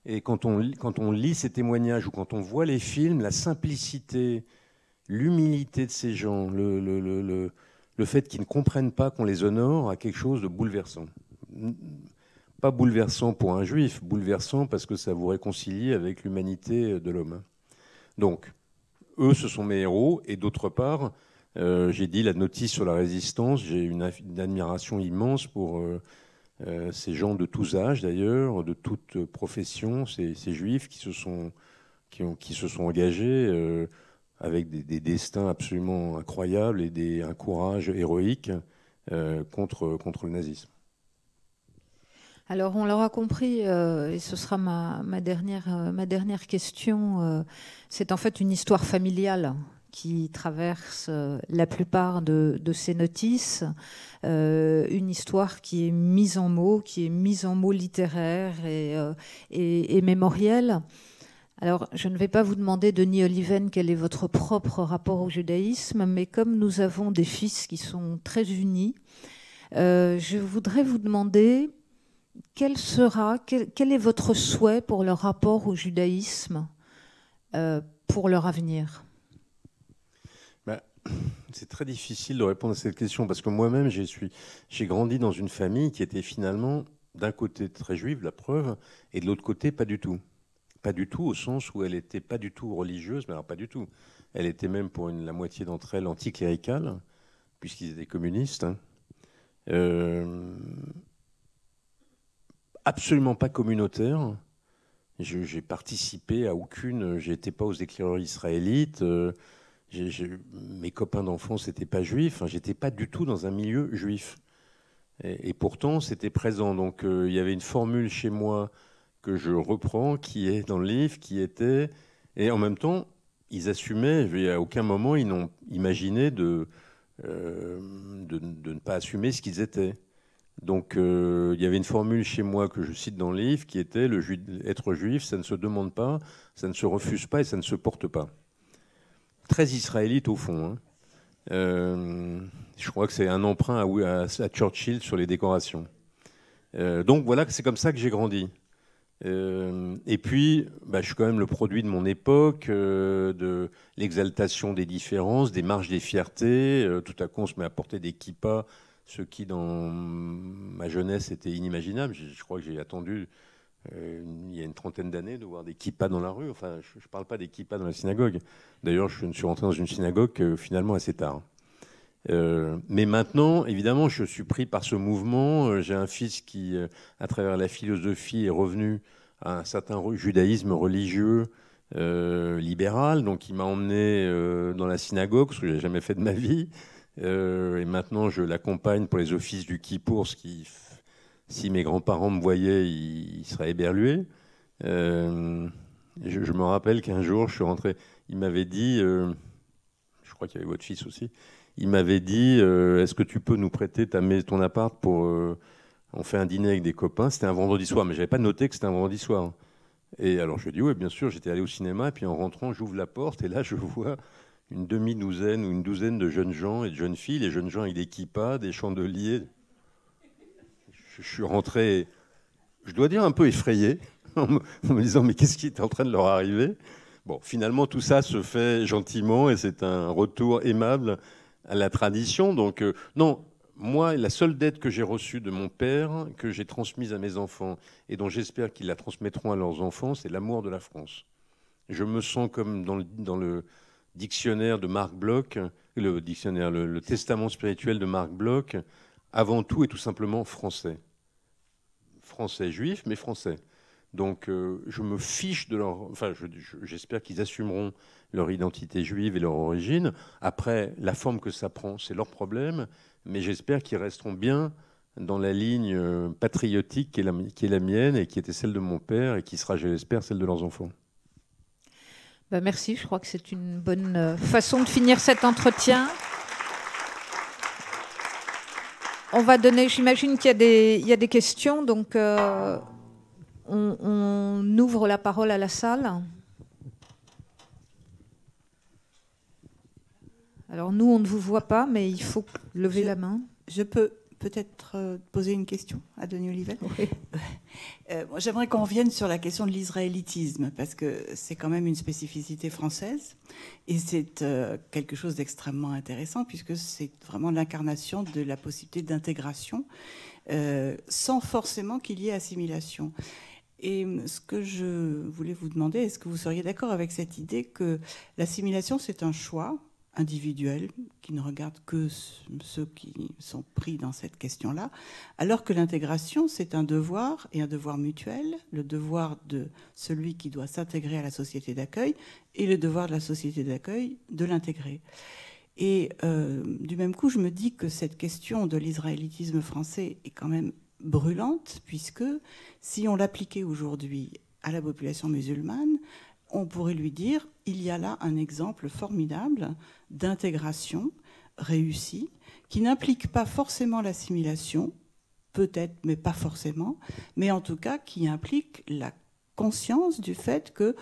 Et quand on lit ces témoignages ou quand on voit les films, la simplicité, l'humilité de ces gens, le fait qu'ils ne comprennent pas qu'on les honore, a quelque chose de bouleversant. Pas bouleversant pour un juif, bouleversant parce que ça vous réconcilie avec l'humanité de l'homme. Donc, eux, ce sont mes héros. Et d'autre part, j'ai dit la notice sur la résistance. J'ai une admiration immense pour ces gens de tous âges, d'ailleurs, de toute profession, ces juifs qui se sont engagés avec des destins absolument incroyables et un courage héroïque contre le nazisme. Alors, on l'aura compris, et ce sera ma dernière question. C'est en fait une histoire familiale qui traverse la plupart de ces notices. Une histoire qui est mise en mots, littéraires et mémorielle. Alors, je ne vais pas vous demander, Denis Oliven, quel est votre propre rapport au judaïsme, mais comme nous avons des fils qui sont très unis, je voudrais vous demander quel est votre souhait pour leur rapport au judaïsme, pour leur avenir? C'est très difficile de répondre à cette question parce que moi-même, j'ai grandi dans une famille qui était finalement d'un côté très juive, la preuve, et de l'autre côté pas du tout. Pas du tout au sens où elle n'était pas du tout religieuse, mais alors pas du tout. Elle était même pour la moitié d'entre elles anticléricales, puisqu'ils étaient communistes. Absolument pas communautaire. J'ai participé à aucune. J'étais pas aux éclaireurs israélites. Mes copains d'enfance n'étaient pas juifs. Enfin, j'étais pas du tout dans un milieu juif. Et pourtant, c'était présent. Donc, il y avait une formule chez moi que je reprends, qui est dans le livre, qui était... Et en même temps, ils assumaient, à aucun moment, ils n'ont imaginé de ne pas assumer ce qu'ils étaient. Donc, il y avait une formule chez moi que je cite dans le livre, qui était être juif, ça ne se demande pas, ça ne se refuse pas et ça ne se porte pas. Très israélite au fond. Je crois que c'est un emprunt à Churchill sur les décorations. Donc voilà, c'est comme ça que j'ai grandi. Et puis, je suis quand même le produit de mon époque, de l'exaltation des différences, des marches des fiertés. Tout à coup, on se met à porter des kippas, ce qui, dans ma jeunesse, était inimaginable. Je crois que j'ai attendu il y a une trentaine d'années, de voir des kippas dans la rue. Enfin, je ne parle pas des kippas dans la synagogue. D'ailleurs, je suis rentré dans une synagogue finalement assez tard. Mais maintenant, évidemment, je suis pris par ce mouvement. J'ai un fils qui, à travers la philosophie, est revenu à un certain judaïsme religieux libéral. Donc, il m'a emmené dans la synagogue, ce que je n'ai jamais fait de ma vie. Et maintenant, je l'accompagne pour les offices du Kippour, ce qui, si mes grands-parents me voyaient, ils seraient éberlués. Je me rappelle qu'un jour, je suis rentré, il m'avait dit, je crois qu'il y avait votre fils aussi, il m'avait dit, est-ce que tu peux nous prêter ton appart pour... on fait un dîner avec des copains. C'était un vendredi soir, mais je n'avais pas noté que c'était un vendredi soir. Et alors je lui ai dit, oui, bien sûr, j'étais allé au cinéma, et puis en rentrant, j'ouvre la porte, et là, je vois une demi-douzaine ou une douzaine de jeunes gens et de jeunes filles, les jeunes gens avec des kippas, des chandeliers. Je suis rentré, je dois dire, un peu effrayé, en me disant, mais qu'est-ce qui est en train de leur arriver? Bon, finalement, tout ça se fait gentiment, et c'est un retour aimable à la tradition. Donc, non, moi, la seule dette que j'ai reçue de mon père, que j'ai transmise à mes enfants, et dont j'espère qu'ils la transmettront à leurs enfants, c'est l'amour de la France. Je me sens comme dans le dictionnaire de Marc Bloch, le testament spirituel de Marc Bloch, avant tout et tout simplement français. Français juif, mais français. Donc je me fiche de leur... Enfin, j'espère qu'ils assumeront leur identité juive et leur origine. Après, la forme que ça prend, c'est leur problème, mais j'espère qu'ils resteront bien dans la ligne patriotique qui est la mienne et qui était celle de mon père et qui sera, je l'espère, celle de leurs enfants. Ben merci, je crois que c'est une bonne façon de finir cet entretien. On va donner, j'imagine qu'il y a des questions, donc on ouvre la parole à la salle. Alors nous, on ne vous voit pas, mais il faut lever la main. Je peux peut-être poser une question à Denis Oliven. Oui. J'aimerais qu'on revienne sur la question de l'israélitisme, parce que c'est quand même une spécificité française, et c'est quelque chose d'extrêmement intéressant, puisque c'est vraiment l'incarnation de la possibilité d'intégration, sans forcément qu'il y ait assimilation. Et ce que je voulais vous demander, est-ce que vous seriez d'accord avec cette idée que l'assimilation, c'est un choix individuels qui ne regardent que ceux qui sont pris dans cette question-là, alors que l'intégration, c'est un devoir, et un devoir mutuel, le devoir de celui qui doit s'intégrer à la société d'accueil et le devoir de la société d'accueil de l'intégrer. Et du même coup, je me dis que cette question de l'israélitisme français est quand même brûlante, puisque si on l'appliquait aujourd'hui à la population musulmane, on pourrait lui dire, il y a là un exemple formidable d'intégration réussie, qui n'implique pas forcément l'assimilation, peut-être, mais pas forcément, mais en tout cas qui implique la conscience du fait que,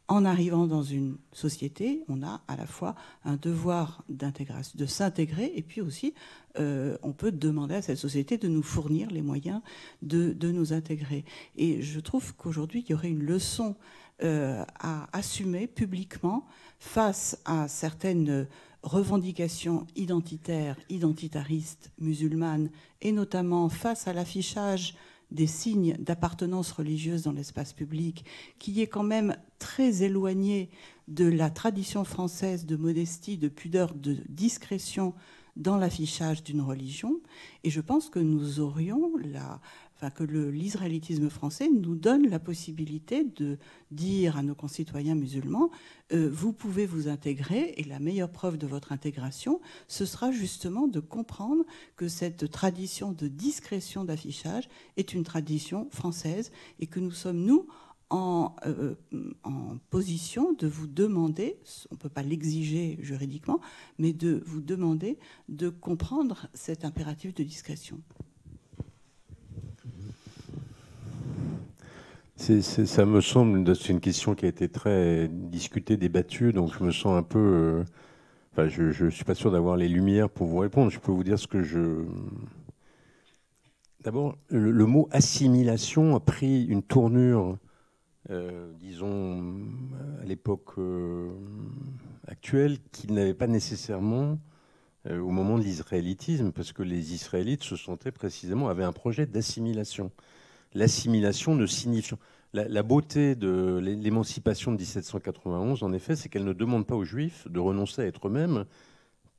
en arrivant dans une société, on a à la fois un devoir d'intégration, de s'intégrer, et puis aussi, on peut demander à cette société de nous fournir les moyens de nous intégrer. Et je trouve qu'aujourd'hui, il y aurait une leçon à assumer publiquement face à certaines revendications identitaires, identitaristes, musulmanes, et notamment face à l'affichage des signes d'appartenance religieuse dans l'espace public, qui est quand même très éloigné de la tradition française de modestie, de pudeur, de discrétion dans l'affichage d'une religion. Et je pense que nous aurions que l'israélitisme français nous donne la possibilité de dire à nos concitoyens musulmans, vous pouvez vous intégrer, et la meilleure preuve de votre intégration, ce sera justement de comprendre que cette tradition de discrétion d'affichage est une tradition française, et que nous sommes, nous, en position de vous demander, on ne peut pas l'exiger juridiquement, mais de vous demander de comprendre cet impératif de discrétion. Ça me semble, c'est une question qui a été très discutée, débattue, donc je me sens un peu... je ne suis pas sûr d'avoir les lumières pour vous répondre. Je peux vous dire ce que je... D'abord, le mot assimilation a pris une tournure, disons, à l'époque actuelle, qu'il n'avait pas nécessairement au moment de l'israélitisme, parce que les Israélites se sentaient précisément, avaient un projet d'assimilation. L'assimilation ne signifiant... La beauté de l'émancipation de 1791, en effet, c'est qu'elle ne demande pas aux Juifs de renoncer à être eux-mêmes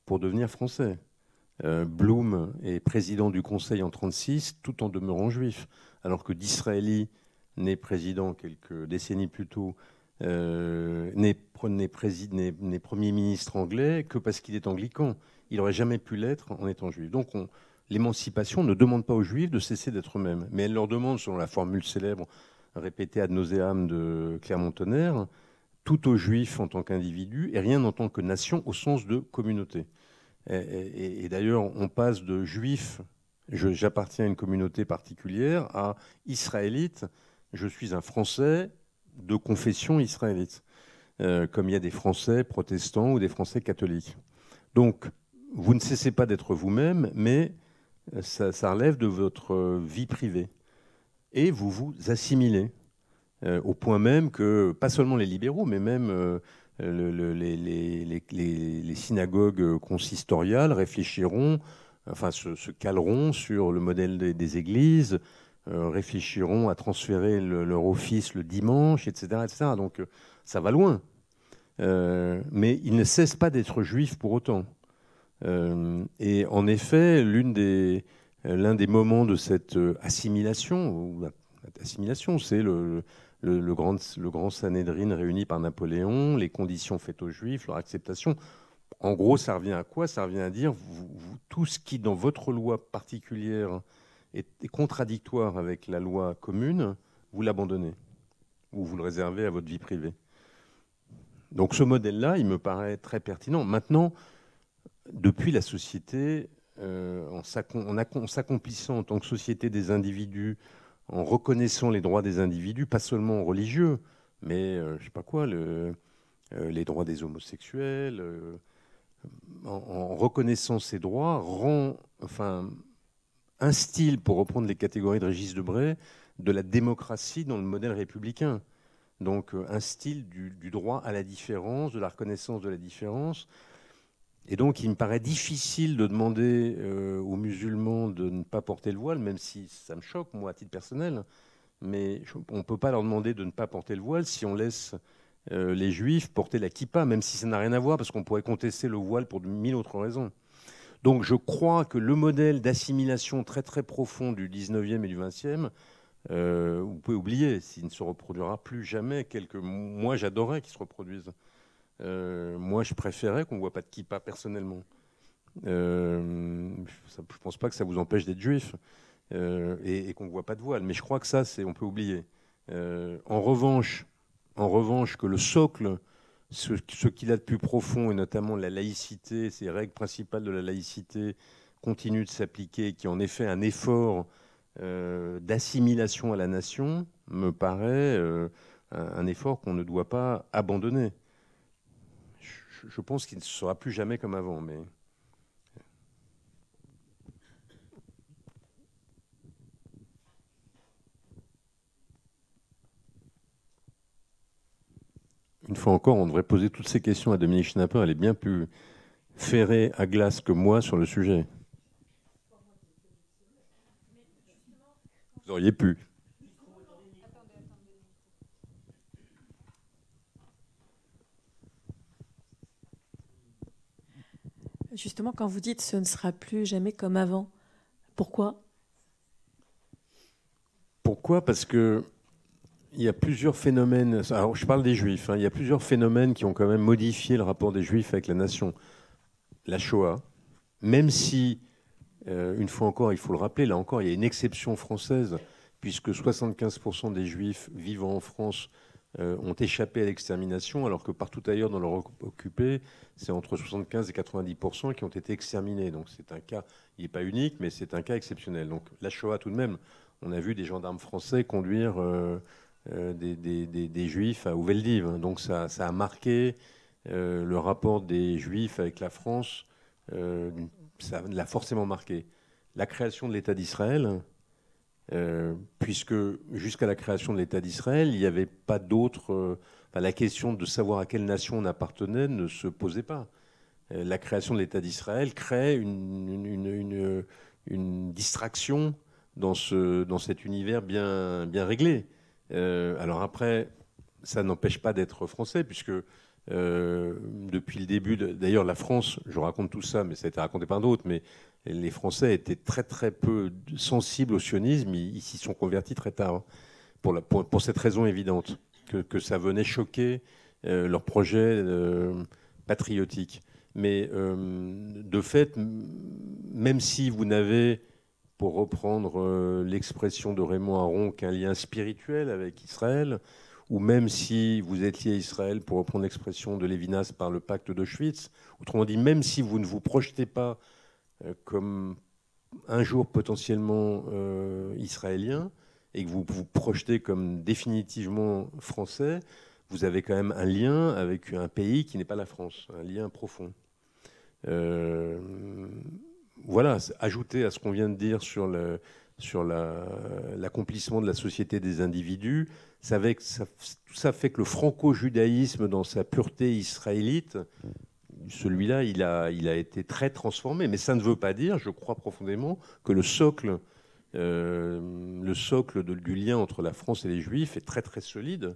pour devenir français. Blum est président du Conseil en 1936, tout en demeurant juif, alors que Disraeli, né président quelques décennies plus tôt, n'est Premier ministre anglais que parce qu'il est anglican. Il n'aurait jamais pu l'être en étant juif. Donc l'émancipation ne demande pas aux Juifs de cesser d'être eux-mêmes, mais elle leur demande, selon la formule célèbre répétée ad nauseam de Clermont-Tonnerre, tout aux Juifs en tant qu'individu et rien en tant que nation au sens de communauté. Et d'ailleurs, on passe de juif, j'appartiens à une communauté particulière, à israélite, je suis un Français de confession israélite, comme il y a des Français protestants ou des Français catholiques. Donc, vous ne cessez pas d'être vous-même, mais ça relève de votre vie privée. Et vous vous assimilez, au point même que, pas seulement les libéraux, mais même les synagogues consistoriales réfléchiront, enfin se caleront sur le modèle des églises, réfléchiront à transférer leur office le dimanche, etc. etc. Donc ça va loin. Mais ils ne cessent pas d'être juifs pour autant. Et en effet, l'un des moments de cette assimilation, c'est le grand Sanhédrin réuni par Napoléon, les conditions faites aux Juifs, leur acceptation. En gros, ça revient à quoi? Ça revient à dire, tout ce qui, dans votre loi particulière, est contradictoire avec la loi commune, vous l'abandonnez, ou vous le réservez à votre vie privée. Donc ce modèle-là, il me paraît très pertinent. Maintenant, depuis la société, en s'accomplissant en tant que société des individus, en reconnaissant les droits des individus, pas seulement religieux, mais je sais pas quoi, les droits des homosexuels, en reconnaissant ces droits, instille, pour reprendre les catégories de Régis Debray, de la démocratie dans le modèle républicain. Donc instille du droit à la différence, de la reconnaissance de la différence. Et donc, il me paraît difficile de demander aux musulmans de ne pas porter le voile, même si ça me choque, moi, à titre personnel. Mais on ne peut pas leur demander de ne pas porter le voile si on laisse les juifs porter la kippa, même si ça n'a rien à voir, parce qu'on pourrait contester le voile pour de mille autres raisons. Donc, je crois que le modèle d'assimilation très, très profond du 19e et du 20e, vous pouvez oublier, s'il ne se reproduira plus jamais, moi, j'adorais qu'il se reproduise. Moi, je préférais qu'on ne voit pas de kippa personnellement. Je ne pense pas que ça vous empêche d'être juif et qu'on ne voit pas de voile. Mais je crois que ça, on peut oublier. En revanche, que le socle, ce qu'il a de plus profond, et notamment la laïcité, ces règles principales de la laïcité, continuent de s'appliquer, qui en effet un effort d'assimilation à la nation, me paraît un effort qu'on ne doit pas abandonner. Je pense qu'il ne sera plus jamais comme avant, mais... Une fois encore, on devrait poser toutes ces questions à Dominique Schnapper. Elle est bien plus ferrée à glace que moi sur le sujet. Vous auriez pu. Justement, quand vous dites « ce ne sera plus jamais comme avant », pourquoi ? Pourquoi ? Parce que il y a plusieurs phénomènes. Alors, je parle des Juifs. Il y a plusieurs phénomènes qui ont quand même modifié le rapport des Juifs avec la nation. La Shoah, même si, une fois encore, il faut le rappeler, là encore, il y a une exception française, puisque 75% des Juifs vivant en France ont échappé à l'extermination, alors que partout ailleurs dans l'Europe occupée, c'est entre 75 et 90% qui ont été exterminés. Donc c'est un cas, il n'est pas unique, mais c'est un cas exceptionnel. Donc la Shoah, tout de même, on a vu des gendarmes français conduire des Juifs à Uveldiv. Donc ça a marqué le rapport des Juifs avec la France, ça l'a forcément marqué. La création de l'État d'Israël, puisque jusqu'à la création de l'État d'Israël, il n'y avait pas d'autre... la question de savoir à quelle nation on appartenait ne se posait pas. La création de l'État d'Israël crée une distraction dans cet univers bien réglé. Alors après, ça n'empêche pas d'être français, puisque depuis le début, d'ailleurs la France, je raconte tout ça, mais ça a été raconté par d'autres, mais les Français étaient très très peu sensibles au sionisme, ils s'y sont convertis très tard, pour cette raison évidente, que ça venait choquer leur projet patriotique. Mais de fait, même si vous n'avez, pour reprendre l'expression de Raymond Aron, qu'un lien spirituel avec Israël, ou même si vous êtes lié à Israël, pour reprendre l'expression de Lévinas, par le pacte d'Auschwitz, autrement dit, même si vous ne vous projetez pas comme un jour potentiellement israélien, et que vous vous projetez comme définitivement français, vous avez quand même un lien avec un pays qui n'est pas la France, un lien profond. Voilà, ajouter à ce qu'on vient de dire sur l'accomplissement de la société des individus, tout ça fait que le franco-judaïsme, dans sa pureté israélite, celui-là, il a été très transformé. Mais ça ne veut pas dire, je crois profondément, que le socle du lien entre la France et les Juifs est très très solide.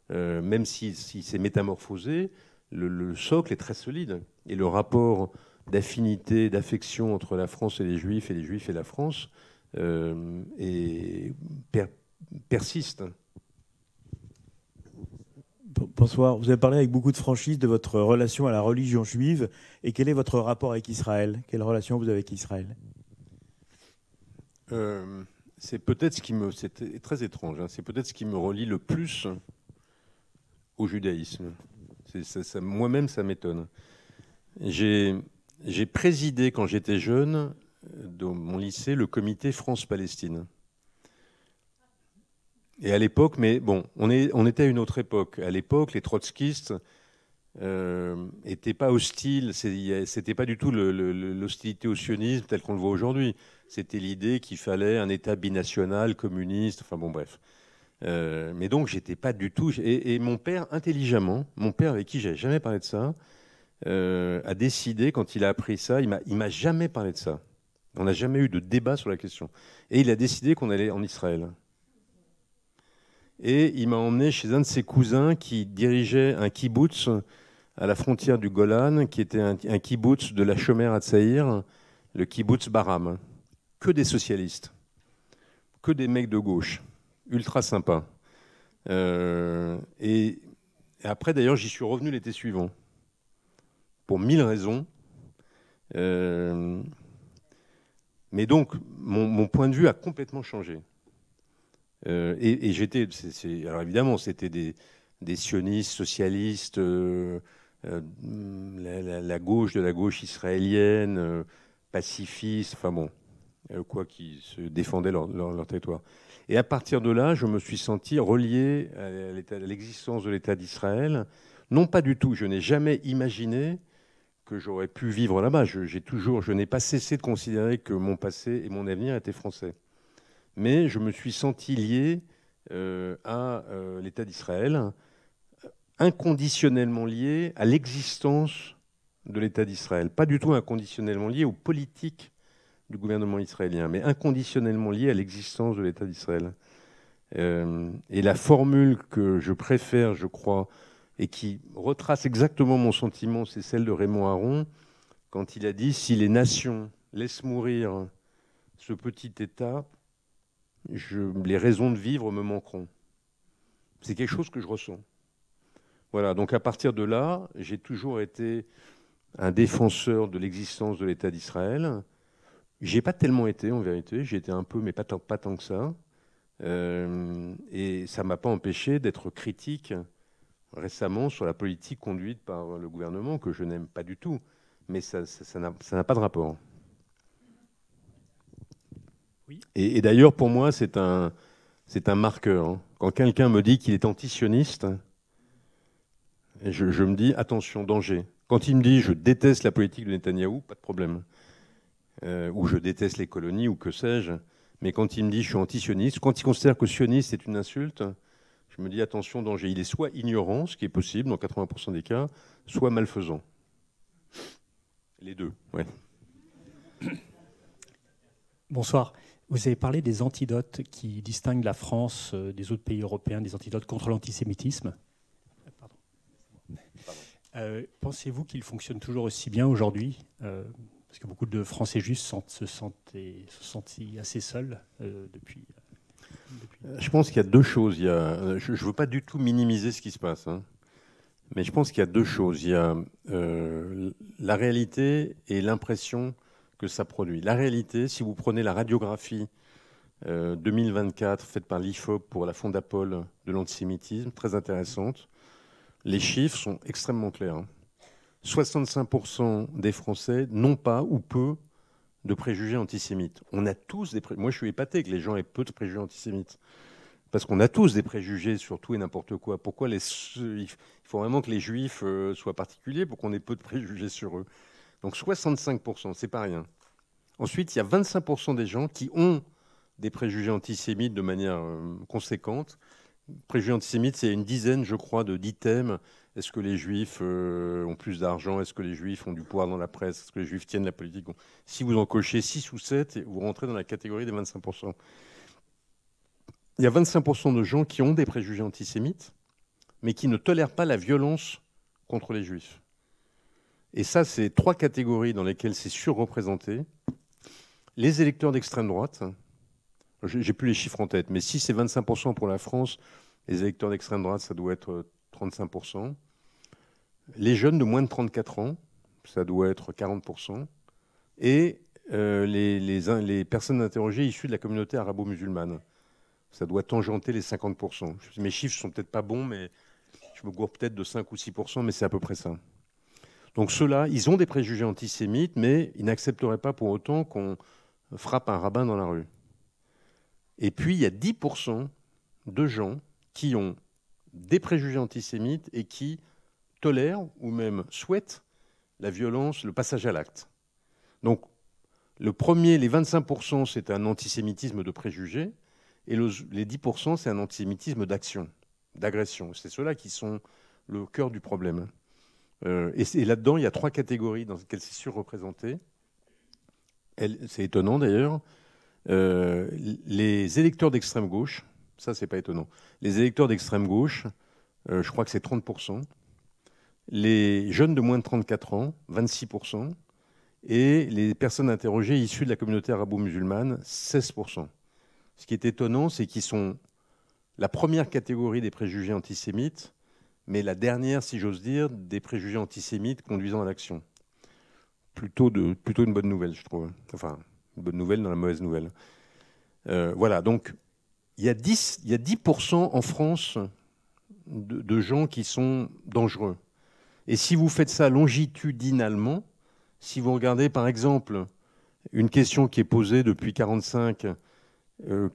Même si c'est métamorphosé, le socle est très solide. Et le rapport d'affinité, d'affection entre la France et les Juifs et la France persiste. Bonsoir. Vous avez parlé avec beaucoup de franchise de votre relation à la religion juive. Et quel est votre rapport avec Israël? Quelle relation vous avez avec Israël? C'est peut-être c'est très étrange, hein, c'est peut-être ce qui me relie le plus au judaïsme. Moi-même, ça m'étonne. J'ai présidé, quand j'étais jeune, dans mon lycée, le comité France-Palestine. Et à l'époque, mais bon, on était à une autre époque. À l'époque, les trotskistes n'étaient pas hostiles. C'était pas du tout l'hostilité au sionisme tel qu'on le voit aujourd'hui. C'était l'idée qu'il fallait un État binational, communiste. Enfin bon, bref. Mais donc, j'étais pas du tout. Et mon père, intelligemment, mon père avec qui j'avais jamais parlé de ça, a décidé, quand il a appris ça, il m'a jamais parlé de ça. On n'a jamais eu de débat sur la question. Et il a décidé qu'on allait en Israël. Et il m'a emmené chez un de ses cousins qui dirigeait un kibbutz à la frontière du Golan, qui était un kibbutz de la Shomer Hatzaïr, le kibbutz Baram. Que des socialistes, que des mecs de gauche, ultra sympas. Et après, d'ailleurs, j'y suis revenu l'été suivant, pour 1000 raisons. Mais donc, mon point de vue a complètement changé. Et j'étais, alors évidemment, c'était des sionistes, socialistes, la gauche de la gauche israélienne, pacifistes, enfin bon, qui se défendaient leur territoire. Et à partir de là, je me suis senti relié à l'existence de l'État d'Israël. Non, pas du tout. Je n'ai jamais imaginé que j'aurais pu vivre là-bas. Je n'ai pas cessé de considérer que mon passé et mon avenir étaient français. Mais je me suis senti lié à l'État d'Israël, inconditionnellement lié à l'existence de l'État d'Israël. Pas du tout inconditionnellement lié aux politiques du gouvernement israélien, mais inconditionnellement lié à l'existence de l'État d'Israël. Et la formule que je préfère, je crois, et qui retrace exactement mon sentiment, c'est celle de Raymond Aron, quand il a dit « Si les nations laissent mourir ce petit État, les raisons de vivre me manqueront. » C'est quelque chose que je ressens. Voilà, donc à partir de là, j'ai toujours été un défenseur de l'existence de l'État d'Israël. J'ai pas tellement été, en vérité. J'ai été un peu, mais pas tant que ça. Et ça m'a pas empêché d'être critique récemment sur la politique conduite par le gouvernement, que je n'aime pas du tout. Mais ça n'a pas de rapport. Oui. Et d'ailleurs, pour moi, c'est un marqueur. Hein. Quand quelqu'un me dit qu'il est antisioniste, je me dis, attention, danger. Quand il me dit, je déteste la politique de Netanyahou, pas de problème. Ou je déteste les colonies, ou que sais-je. Mais quand il me dit, je suis antisioniste, quand il considère que sioniste est une insulte, je me dis, attention, danger. Il est soit ignorant, ce qui est possible dans 80% des cas, soit malfaisant. Les deux, ouais. Bonsoir. Vous avez parlé des antidotes qui distinguent la France des autres pays européens, des antidotes contre l'antisémitisme. Pensez-vous qu'ils fonctionnent toujours aussi bien aujourd'hui parce que beaucoup de Français juifs se sentent assez seuls depuis. Je pense qu'il y a deux choses. Je ne veux pas du tout minimiser ce qui se passe, hein, mais je pense qu'il y a deux choses. Il y a la réalité et l'impression que ça produit. La réalité, si vous prenez la radiographie 2024 faite par l'IFOP pour la Fondapol de l'antisémitisme, très intéressante, les chiffres sont extrêmement clairs. 65% des Français n'ont pas ou peu de préjugés antisémites. On a tous des préjugés. Moi, je suis épaté que les gens aient peu de préjugés antisémites. Parce qu'on a tous des préjugés sur tout et n'importe quoi. Pourquoi il faut vraiment que les juifs soient particuliers pour qu'on ait peu de préjugés sur eux. Donc 65%, c'est pas rien. Ensuite, il y a 25% des gens qui ont des préjugés antisémites de manière conséquente. Préjugés antisémites, c'est une dizaine, je crois, d'items. Est-ce que les juifs ont plus d'argent? Est-ce que les juifs ont du pouvoir dans la presse? Est-ce que les juifs tiennent la politique? Si vous en cochez 6 ou 7, vous rentrez dans la catégorie des 25%. Il y a 25% de gens qui ont des préjugés antisémites, mais qui ne tolèrent pas la violence contre les juifs. Et ça, c'est 3 catégories dans lesquelles c'est surreprésenté. Les électeurs d'extrême droite, j'ai plus les chiffres en tête, mais si c'est 25% pour la France, les électeurs d'extrême droite, ça doit être 35%. Les jeunes de moins de 34 ans, ça doit être 40%. Et les personnes interrogées issues de la communauté arabo-musulmane, ça doit tangenter les 50%. Mes chiffres sont peut-être pas bons, mais je me gourre peut-être de 5 ou 6%, mais c'est à peu près ça. Donc ceux-là, ils ont des préjugés antisémites, mais ils n'accepteraient pas pour autant qu'on frappe un rabbin dans la rue. Et puis, il y a 10% de gens qui ont des préjugés antisémites et qui tolèrent ou même souhaitent la violence, le passage à l'acte. Donc, les 25%, c'est un antisémitisme de préjugés, et les 10%, c'est un antisémitisme d'action, d'agression. C'est ceux-là qui sont le cœur du problème. Et là-dedans, il y a 3 catégories dans lesquelles c'est surreprésenté. C'est étonnant d'ailleurs. Les électeurs d'extrême gauche, ça c'est pas étonnant. Les électeurs d'extrême gauche, je crois que c'est 30%. Les jeunes de moins de 34 ans, 26%. Et les personnes interrogées issues de la communauté arabo-musulmane, 16%. Ce qui est étonnant, c'est qu'ils sont la première catégorie des préjugés antisémites, mais la dernière, si j'ose dire, des préjugés antisémites conduisant à l'action. Plutôt une bonne nouvelle, je trouve. Enfin, une bonne nouvelle dans la mauvaise nouvelle. Voilà, donc il y a 10% en France de gens qui sont dangereux. Et si vous faites ça longitudinalement, si vous regardez par exemple une question qui est posée depuis 1945,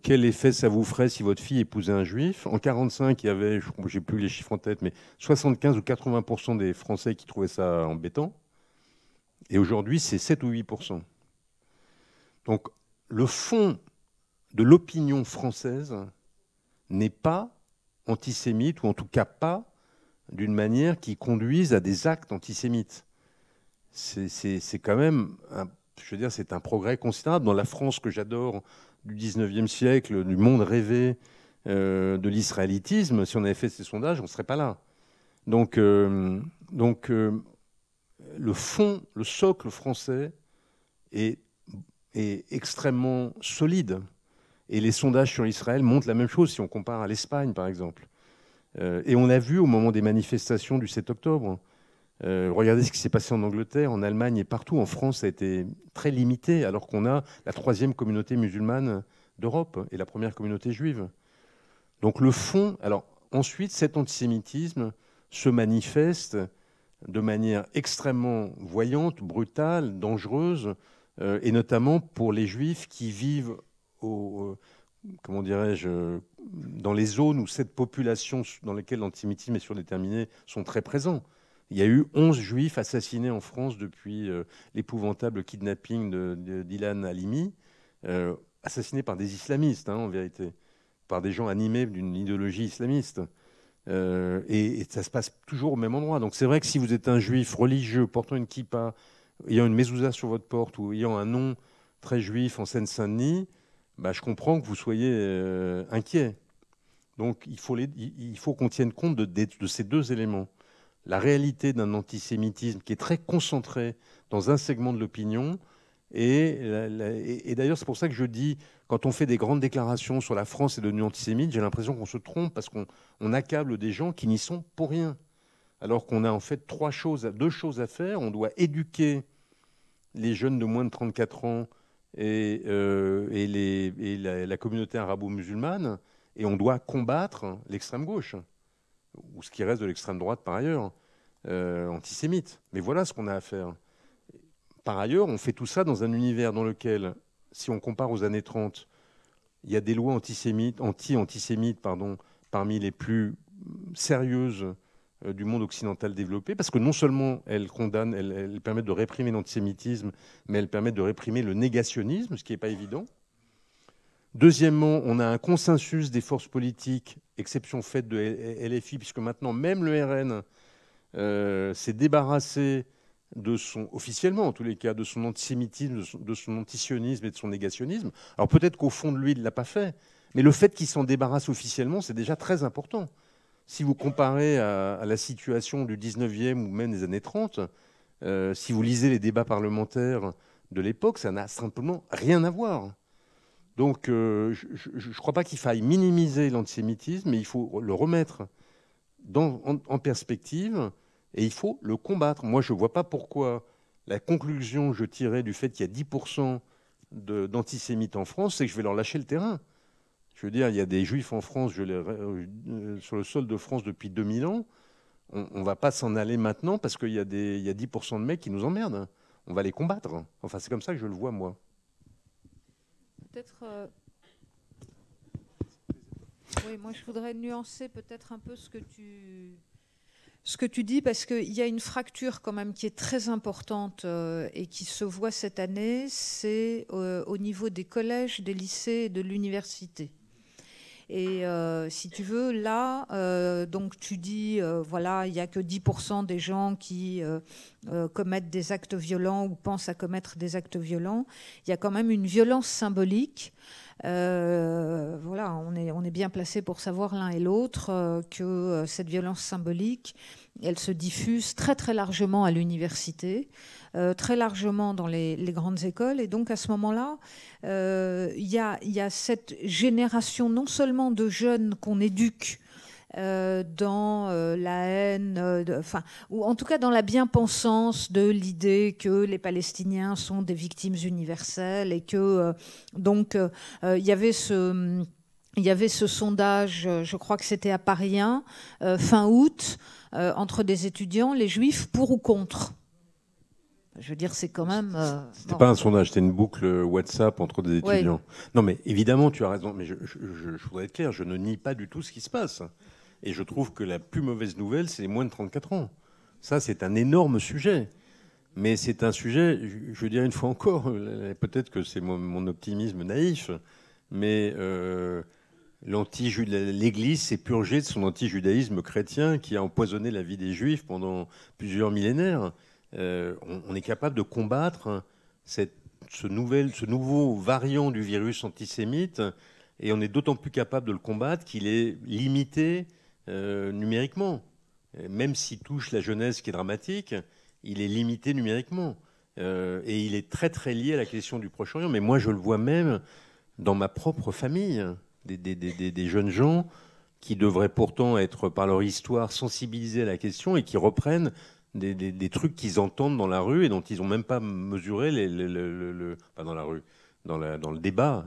quel effet ça vous ferait si votre fille épousait un juif? En 1945, il y avait, j'ai plus les chiffres en tête, mais 75 ou 80% des Français qui trouvaient ça embêtant. Et aujourd'hui, c'est 7 ou 8%. Donc, le fond de l'opinion française n'est pas antisémite, ou en tout cas pas d'une manière qui conduise à des actes antisémites. C'est quand même, je veux dire, c'est un progrès considérable. Dans la France que j'adore du 19e siècle, du monde rêvé de l'israélitisme, si on avait fait ces sondages, on ne serait pas là. Donc le fond, le socle français est extrêmement solide. Et les sondages sur Israël montrent la même chose si on compare à l'Espagne, par exemple. Et on l'a vu au moment des manifestations du 7 octobre. Regardez ce qui s'est passé en Angleterre, en Allemagne et partout. En France, ça a été très limité, alors qu'on a la 3e communauté musulmane d'Europe et la première communauté juive. Donc le fond... Alors ensuite, cet antisémitisme se manifeste de manière extrêmement voyante, brutale, dangereuse, et notamment pour les juifs qui vivent comment dirais-je, dans les zones où cette population dans lesquelles l'antisémitisme est surdéterminé sont très présents. Il y a eu 11 juifs assassinés en France depuis l'épouvantable kidnapping d'Ilan Halimi, assassinés par des islamistes, en vérité, par des gens animés d'une idéologie islamiste. Et ça se passe toujours au même endroit. Donc c'est vrai que si vous êtes un juif religieux portant une kippa, ayant une mezouza sur votre porte ou ayant un nom très juif en Seine-Saint-Denis, je comprends que vous soyez inquiet. Donc il faut qu'on tienne compte de ces deux éléments. La réalité d'un antisémitisme qui est très concentré dans un segment de l'opinion. Et d'ailleurs, c'est pour ça que je dis, quand on fait des grandes déclarations sur la France est devenue antisémite, j'ai l'impression qu'on se trompe parce qu'on accable des gens qui n'y sont pour rien. Alors qu'on a en fait deux choses à faire. On doit éduquer les jeunes de moins de 34 ans et la communauté arabo-musulmane, et on doit combattre l'extrême gauche, ou ce qui reste de l'extrême droite par ailleurs, antisémite. Mais voilà ce qu'on a à faire. Par ailleurs, on fait tout ça dans un univers dans lequel, si on compare aux années 30, il y a des lois anti-antisémites parmi les plus sérieuses du monde occidental développé, parce que non seulement elles condamnent, elles permettent de réprimer l'antisémitisme, mais elles permettent de réprimer le négationnisme, ce qui n'est pas évident. Deuxièmement, on a un consensus des forces politiques, exception faite de LFI, puisque maintenant même le RN s'est débarrassé officiellement en tous les cas, de son antisémitisme, de son antisionisme et de son négationnisme. Alors peut-être qu'au fond de lui, il ne l'a pas fait, mais le fait qu'il s'en débarrasse officiellement, c'est déjà très important. Si vous comparez à la situation du 19e ou même des années 30, si vous lisez les débats parlementaires de l'époque, ça n'a simplement rien à voir. Donc je ne crois pas qu'il faille minimiser l'antisémitisme, mais il faut le remettre en perspective et il faut le combattre. Moi, je ne vois pas pourquoi la conclusion que je tirais du fait qu'il y a 10% d'antisémites en France, c'est que je vais leur lâcher le terrain. Je veux dire, il y a des juifs en France, sur le sol de France depuis 2000 ans. On ne va pas s'en aller maintenant parce qu'il y a 10% de mecs qui nous emmerdent. On va les combattre. Enfin, c'est comme ça que je le vois, moi. Peut-être... Oui, moi, je voudrais nuancer peut-être un peu ce que tu dis, parce qu'il y a une fracture quand même qui est très importante et qui se voit cette année, c'est au niveau des collèges, des lycées et de l'université. Et si tu veux, là, donc tu dis, voilà, il n'y a que 10% des gens qui commettent des actes violents ou pensent à commettre des actes violents. Il y a quand même une violence symbolique. Voilà, on est bien placé pour savoir l'un et l'autre que cette violence symbolique, elle se diffuse très très largement à l'université, très largement dans les grandes écoles. Et donc à ce moment-là, il y a cette génération non seulement de jeunes qu'on éduque dans la haine, ou en tout cas dans la bien-pensance de l'idée que les Palestiniens sont des victimes universelles et que donc il y avait ce sondage, je crois que c'était à Paris 1, fin août, entre des étudiants, les juifs pour ou contre. Je veux dire, c'est quand même... C'était pas un sondage, c'était une boucle WhatsApp entre des étudiants. Ouais. Non, mais évidemment, tu as raison. Mais je voudrais être clair, je ne nie pas du tout ce qui se passe. Et je trouve que la plus mauvaise nouvelle, c'est les moins de 34 ans. Ça, c'est un énorme sujet. Mais c'est un sujet, je veux dire une fois encore, peut-être que c'est mon optimisme naïf, mais l'Église s'est purgée de son anti-judaïsme chrétien qui a empoisonné la vie des Juifs pendant plusieurs millénaires. On est capable de combattre ce nouveau variant du virus antisémite, et on est d'autant plus capable de le combattre qu'il est limité numériquement. Même s'il touche la jeunesse qui est dramatique, il est limité numériquement. Et il est très très lié à la question du Proche-Orient. Mais moi, je le vois même dans ma propre famille, des jeunes gens qui devraient pourtant être, par leur histoire, sensibilisés à la question et qui reprennent des trucs qu'ils entendent dans la rue et dont ils n'ont même pas mesuré, pas dans la rue, dans le débat,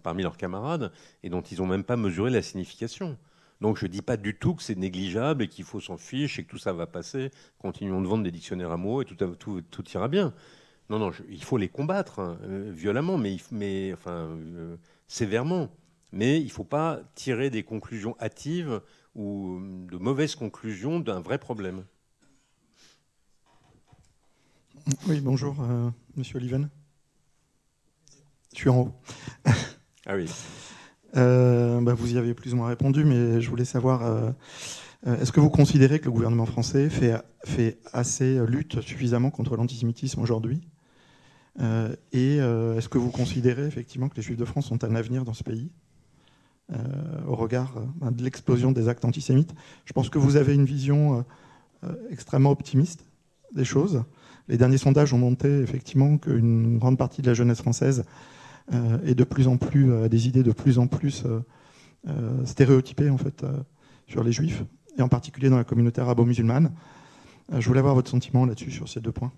parmi leurs camarades, et dont ils n'ont même pas mesuré la signification. Donc je ne dis pas du tout que c'est négligeable et qu'il faut s'en ficher et que tout ça va passer. Continuons de vendre des dictionnaires à mots et tout ira bien. Non, il faut les combattre violemment, mais sévèrement. Mais il ne faut pas tirer des conclusions hâtives ou de mauvaises conclusions d'un vrai problème. Oui, bonjour, Monsieur Oliven. Je suis en haut. Ah oui. Vous y avez plus ou moins répondu, mais je voulais savoir, est-ce que vous considérez que le gouvernement français lutte suffisamment contre l'antisémitisme aujourd'hui ? Est-ce que vous considérez effectivement que les Juifs de France ont un avenir dans ce pays au regard de l'explosion des actes antisémites? Je pense que vous avez une vision extrêmement optimiste des choses. Les derniers sondages ont montré effectivement qu'une grande partie de la jeunesse française est de plus en plus a des idées de plus en plus stéréotypées en fait sur les Juifs, et en particulier dans la communauté arabo-musulmane. Je voulais avoir votre sentiment là-dessus, sur ces deux points.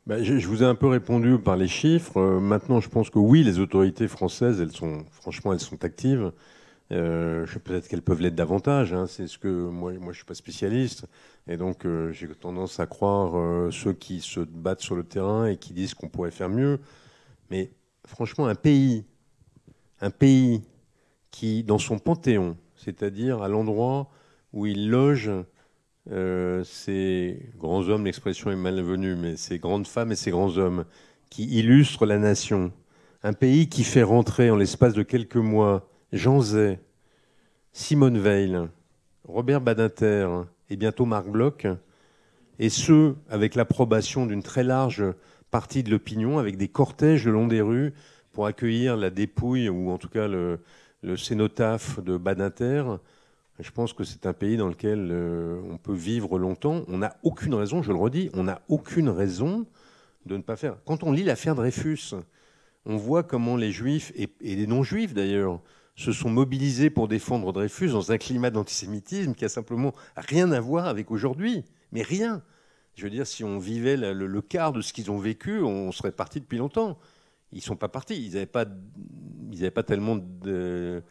Je vous ai un peu répondu par les chiffres. Maintenant, je pense que oui, les autorités françaises, franchement, elles sont actives. Peut-être qu'elles peuvent l'être davantage. Hein. C'est ce que moi, je suis pas spécialiste, et donc j'ai tendance à croire ceux qui se battent sur le terrain et qui disent qu'on pourrait faire mieux. Mais franchement, un pays qui, dans son panthéon, c'est-à-dire à l'endroit où il loge ces grands hommes, l'expression est malvenue, mais ces grandes femmes et ces grands hommes qui illustrent la nation, un pays qui fait rentrer en l'espace de quelques mois Jean Zay, Simone Veil, Robert Badinter et bientôt Marc Bloch, et ce, avec l'approbation d'une très large partie de l'opinion, avec des cortèges le long des rues pour accueillir la dépouille, ou en tout cas le cénotaphe de Badinter. Je pense que c'est un pays dans lequel on peut vivre longtemps. On n'a aucune raison, je le redis, on n'a aucune raison de ne pas faire. Quand on lit l'affaire Dreyfus, on voit comment les juifs, et les non-juifs d'ailleurs, se sont mobilisés pour défendre Dreyfus dans un climat d'antisémitisme qui a simplement rien à voir avec aujourd'hui. Mais rien. Je veux dire, si on vivait le quart de ce qu'ils ont vécu, on serait parti depuis longtemps. Ils ne sont pas partis. Ils n'avaient pas tellement de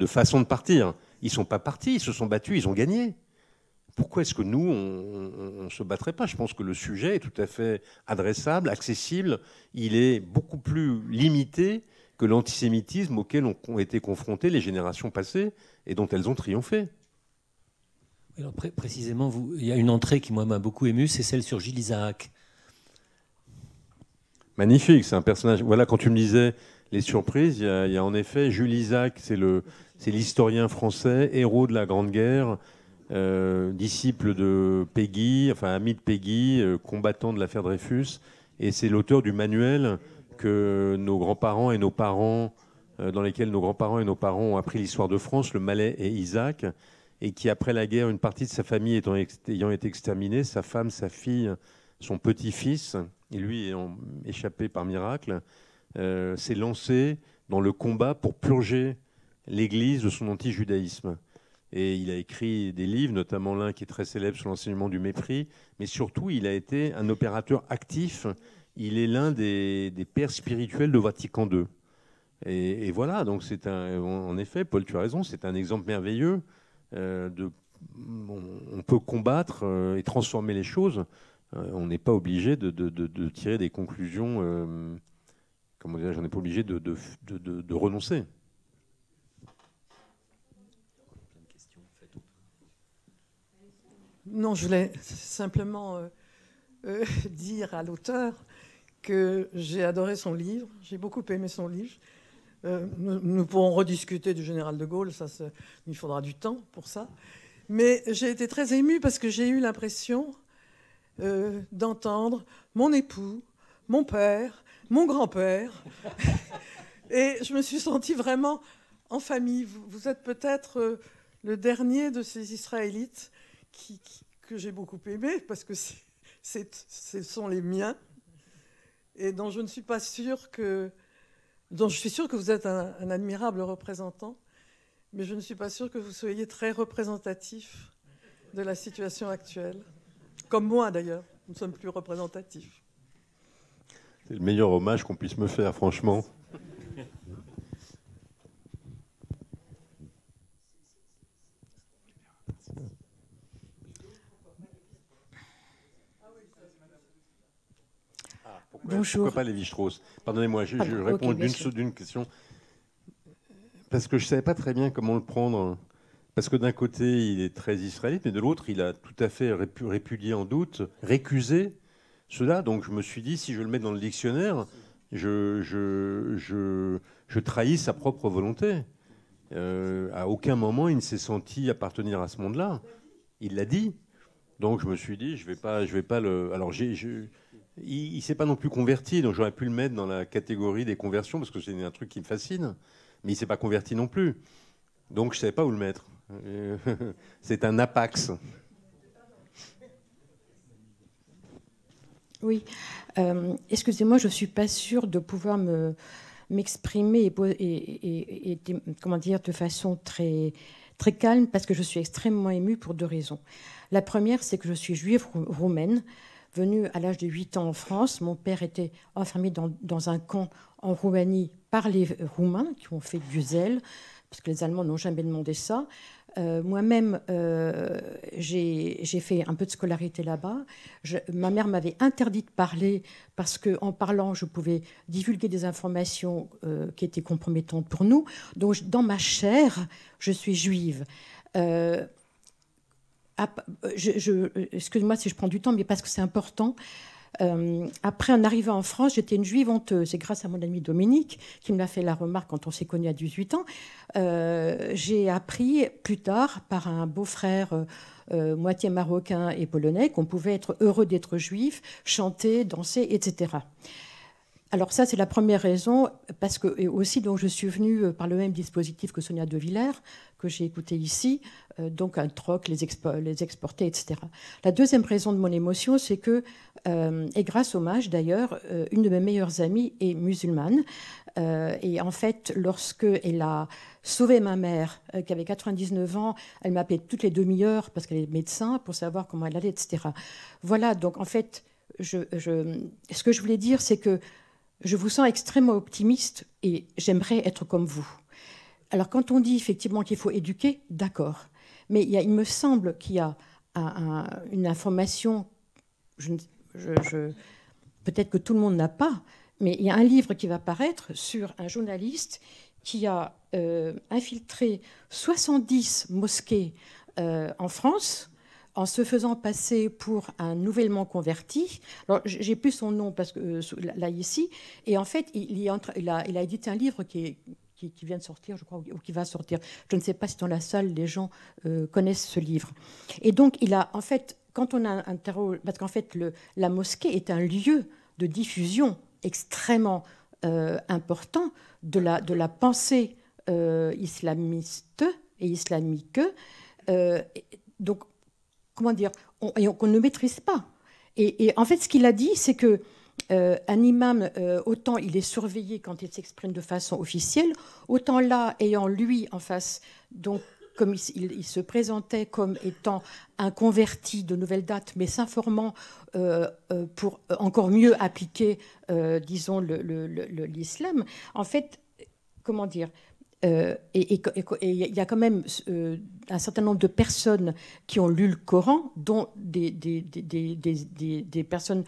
façon de partir. Ils ne sont pas partis, ils se sont battus, ils ont gagné. Pourquoi est-ce que nous, on ne se battrait pas? Je pense que le sujet est tout à fait adressable, accessible. Il est beaucoup plus limité que l'antisémitisme auquel ont été confrontées les générations passées et dont elles ont triomphé. Alors, précisément, il y a une entrée qui m'a beaucoup ému, c'est celle sur Gilles Isaac. Magnifique, c'est un personnage. Voilà, quand tu me disais les surprises, il y a en effet Jules Isaac, c'est l'historien français, héros de la Grande Guerre, disciple de Péguy, enfin ami de Péguy, combattant de l'affaire Dreyfus, et c'est l'auteur du manuel que nos grands-parents et nos parents, dans lesquels nos grands-parents et nos parents ont appris l'histoire de France, le Malais et Isaac, et qui, après la guerre, une partie de sa famille ayant été exterminée, sa femme, sa fille, son petit-fils, et lui ayant échappé par miracle, s'est lancé dans le combat pour purger l'Église de son anti-judaïsme. Et il a écrit des livres, notamment l'un qui est très célèbre sur l'enseignement du mépris, mais surtout, il a été un opérateur actif. Il est l'un des pères spirituels de Vatican II. Et voilà, donc en effet, Paul, tu as raison, c'est un exemple merveilleux. On peut combattre et transformer les choses. On n'est pas obligé de tirer des conclusions. Comment dire, on n'est pas obligé de renoncer. Non, je voulais simplement dire à l'auteur que j'ai adoré son livre, j'ai beaucoup aimé son livre. Nous pourrons rediscuter du général de Gaulle, il faudra du temps pour ça. Mais j'ai été très émue parce que j'ai eu l'impression d'entendre mon époux, mon père, mon grand-père. Et je me suis sentie vraiment en famille. Vous êtes peut-être le dernier de ces Israélites que j'ai beaucoup aimé parce que ce sont les miens et dont je suis sûre que vous êtes un admirable représentant, mais je ne suis pas sûre que vous soyez très représentatif de la situation actuelle. Comme moi d'ailleurs, nous sommes plus représentatifs. C'est le meilleur hommage qu'on puisse me faire, franchement. Bonjour. Pourquoi pas Lévi-Strauss? Pardonnez-moi, je réponds d'une question. Parce que je ne savais pas très bien comment le prendre. Parce que d'un côté, il est très israélite, mais de l'autre, il a tout à fait répudié en doute, récusé cela. Donc je me suis dit, si je le mets dans le dictionnaire, je trahis sa propre volonté. À aucun moment, il ne s'est senti appartenir à ce monde-là. Il l'a dit. Donc je me suis dit, je vais pas le... Alors il ne s'est pas non plus converti, donc j'aurais pu le mettre dans la catégorie des conversions, parce que c'est un truc qui me fascine, mais il ne s'est pas converti non plus. Donc je ne savais pas où le mettre. C'est un apax. Oui. Excusez-moi, je ne suis pas sûre de pouvoir m'exprimer et comment dire, de façon très, très calme, parce que je suis extrêmement émue pour 2 raisons. La première, c'est que je suis juive roumaine, venue à l'âge de 8 ans en France. Mon père était enfermé dans un camp en Roumanie par les Roumains qui ont fait du zèle, parce que les Allemands n'ont jamais demandé ça. Moi-même, j'ai fait un peu de scolarité là-bas. Ma mère m'avait interdit de parler parce qu'en parlant, je pouvais divulguer des informations qui étaient compromettantes pour nous. Donc, dans ma chair, je suis juive. Excuse-moi si je prends du temps, mais parce que c'est important. Après, en arrivant en France, j'étais une juive honteuse. C'est grâce à mon ami Dominique, qui me l'a fait la remarque quand on s'est connus à 18 ans. J'ai appris plus tard, par un beau-frère moitié marocain et polonais, qu'on pouvait être heureux d'être juif, chanter, danser, etc. Alors ça, c'est la première raison, parce que et aussi donc, je suis venue par le même dispositif que Sonia De Villers, que j'ai écouté ici, donc un troc, les exporter, etc. La deuxième raison de mon émotion, c'est que, et grâce au MAJ d'ailleurs, une de mes meilleures amies est musulmane, et en fait, lorsqu'elle a sauvé ma mère, qui avait 99 ans, elle m'appelait toutes les demi-heures, parce qu'elle est médecin, pour savoir comment elle allait, etc. Voilà, donc en fait, ce que je voulais dire, c'est que je vous sens extrêmement optimiste et j'aimerais être comme vous. Alors, quand on dit effectivement qu'il faut éduquer, d'accord. Mais il me semble qu'il y a une information, peut-être que tout le monde n'a pas, mais il y a un livre qui va paraître sur un journaliste qui a infiltré 70 mosquées en France, en se faisant passer pour un nouvellement converti. Alors, j'ai plus son nom parce que là ici. Et en fait, il a édité un livre qui vient de sortir, je crois, ou qui va sortir. Je ne sais pas si dans la salle les gens connaissent ce livre. Et donc, il a en fait, quand on a interrogé, parce qu'en fait, la mosquée est un lieu de diffusion extrêmement important de la pensée islamiste et islamique. Donc, comment dire, qu'on ne maîtrise pas. Et en fait, ce qu'il a dit, c'est que un imam, autant il est surveillé quand il s'exprime de façon officielle, autant là, ayant lui en face, donc comme il se présentait comme étant un converti de nouvelle date, mais s'informant pour encore mieux appliquer, disons, l'islam, en fait, comment dire, et il y a quand même un certain nombre de personnes qui ont lu le Coran, dont des personnes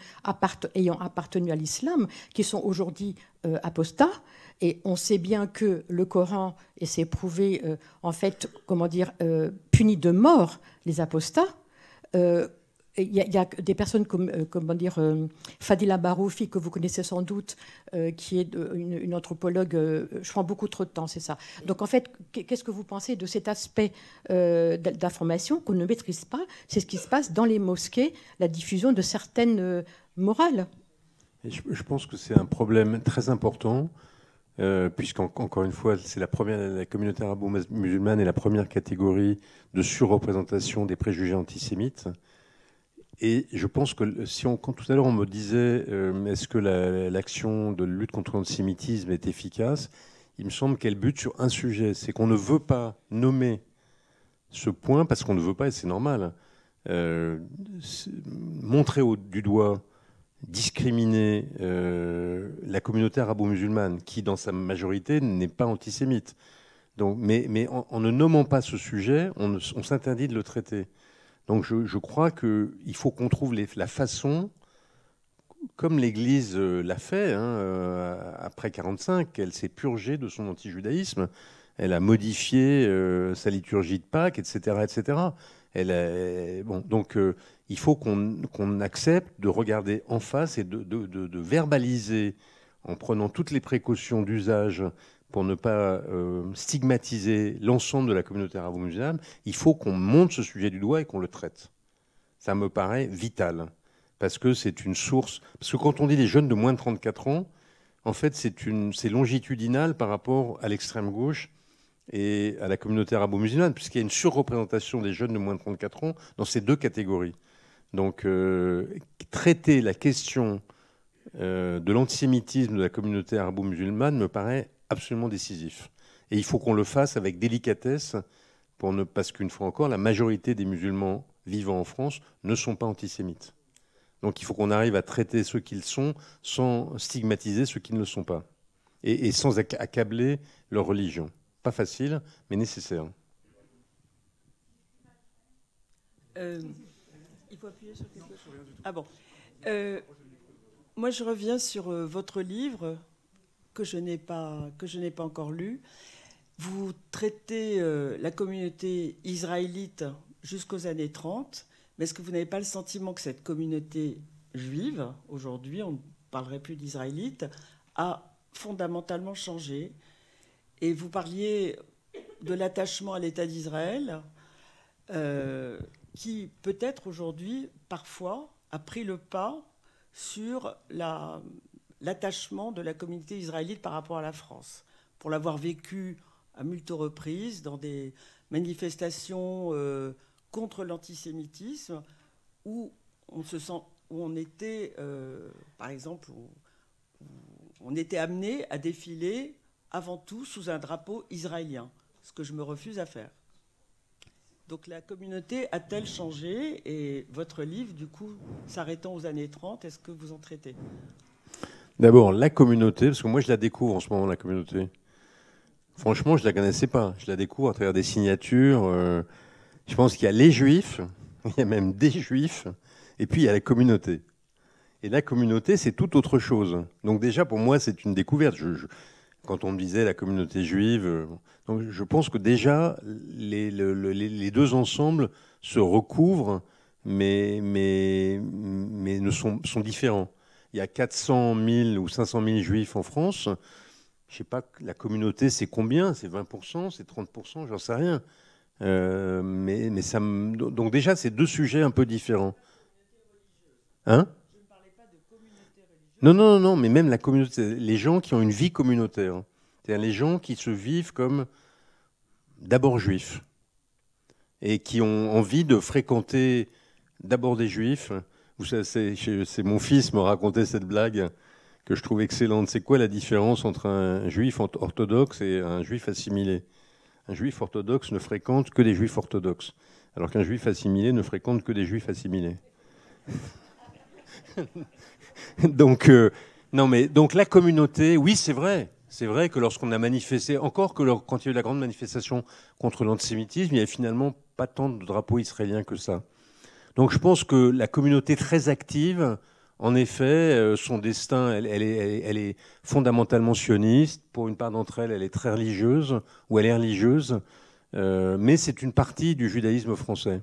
ayant appartenu à l'islam, qui sont aujourd'hui apostats. Et on sait bien que le Coran, et c'est prouvé, en fait, comment dire, punit de mort les apostats. Il y a des personnes comme comment dire, Fadila Baroufi, que vous connaissez sans doute, qui est une anthropologue. Je prends beaucoup trop de temps, c'est ça. Donc en fait, qu'est-ce que vous pensez de cet aspect d'information qu'on ne maîtrise pas? C'est ce qui se passe dans les mosquées, la diffusion de certaines morales. Et je pense que c'est un problème très important, puisqu'encore une fois, c'est la communauté arabo-musulmane est la première catégorie de surreprésentation des préjugés antisémites. Et je pense que quand tout à l'heure on me disait est-ce que l'action de lutte contre l'antisémitisme est efficace, il me semble qu'elle bute sur un sujet, c'est qu'on ne veut pas nommer ce point parce qu'on ne veut pas, et c'est normal, montrer du doigt, discriminer la communauté arabo-musulmane qui dans sa majorité n'est pas antisémite. Donc, mais en ne nommant pas ce sujet, on s'interdit de le traiter. Donc je crois qu'il faut qu'on trouve la façon, comme l'Église l'a fait après 1945, elle s'est purgée de son antijudaïsme, elle a modifié sa liturgie de Pâques, etc. etc. Donc il faut qu'on accepte de regarder en face et de verbaliser en prenant toutes les précautions d'usage pour ne pas stigmatiser l'ensemble de la communauté arabo-musulmane. Il faut qu'on monte ce sujet du doigt et qu'on le traite. Ça me paraît vital. parce que c'est une source. Parce que quand on dit les jeunes de moins de 34 ans, en fait, c'est longitudinal par rapport à l'extrême gauche et à la communauté arabo-musulmane, puisqu'il y a une surreprésentation des jeunes de moins de 34 ans dans ces deux catégories. Donc, traiter la question de l'antisémitisme de la communauté arabo-musulmane me paraît absolument décisif. Et il faut qu'on le fasse avec délicatesse, parce qu'une fois encore, la majorité des musulmans vivant en France ne sont pas antisémites. Donc il faut qu'on arrive à traiter ceux qu'ils sont sans stigmatiser ceux qui ne le sont pas. Et sans accabler leur religion. Pas facile, mais nécessaire. Il faut appuyer sur quelque chose. Ah bon. Moi, je reviens sur votre livre que je n'ai pas encore lu. Vous traitez la communauté israélite jusqu'aux années 30, mais est-ce que vous n'avez pas le sentiment que cette communauté juive, aujourd'hui, on ne parlerait plus d'israélites, a fondamentalement changé? Et vous parliez de l'attachement à l'État d'Israël, qui peut-être aujourd'hui, parfois, a pris le pas sur l'attachement de la communauté israélite par rapport à la France, pour l'avoir vécu à multiples reprises dans des manifestations contre l'antisémitisme, où on était, par exemple, où on était amené à défiler avant tout sous un drapeau israélien, ce que je me refuse à faire. Donc la communauté a-t-elle changé? Et votre livre, du coup, s'arrêtant aux années 30, est-ce que vous en traitez? D'abord, la communauté, parce que moi je la découvre en ce moment, la communauté. Franchement, je ne la connaissais pas. Je la découvre à travers des signatures. Je pense qu'il y a les juifs, il y a même des juifs, et puis il y a la communauté. Et la communauté, c'est tout autre chose. Donc déjà, pour moi, c'est une découverte. Quand on me disait la communauté juive, donc je pense que déjà, les deux ensembles se recouvrent, mais sont différents. Il y a 400 000 ou 500 000 juifs en France. Je ne sais pas, la communauté, c'est combien? C'est 20%? C'est 30%? J'en sais rien. Mais ça me... Donc déjà, c'est deux sujets un peu différents. Hein? Je ne parlais pas de communauté religieuse. Non, mais même la communauté, les gens qui ont une vie communautaire. C'est-à-dire les gens qui se vivent comme d'abord juifs et qui ont envie de fréquenter d'abord des juifs. Vous savez, c'est mon fils me racontait cette blague que je trouve excellente. C'est quoi la différence entre un juif orthodoxe et un juif assimilé? Un juif orthodoxe ne fréquente que des juifs orthodoxes, alors qu'un juif assimilé ne fréquente que des juifs assimilés. Donc, donc la communauté, oui, c'est vrai. C'est vrai que lorsqu'on a manifesté, encore que quand il y a eu la grande manifestation contre l'antisémitisme, il n'y avait finalement pas tant de drapeaux israéliens que ça. Donc je pense que la communauté très active, en effet, son destin, elle est fondamentalement sioniste. Pour une part d'entre elles, elle est très religieuse, ou elle est religieuse, mais c'est une partie du judaïsme français.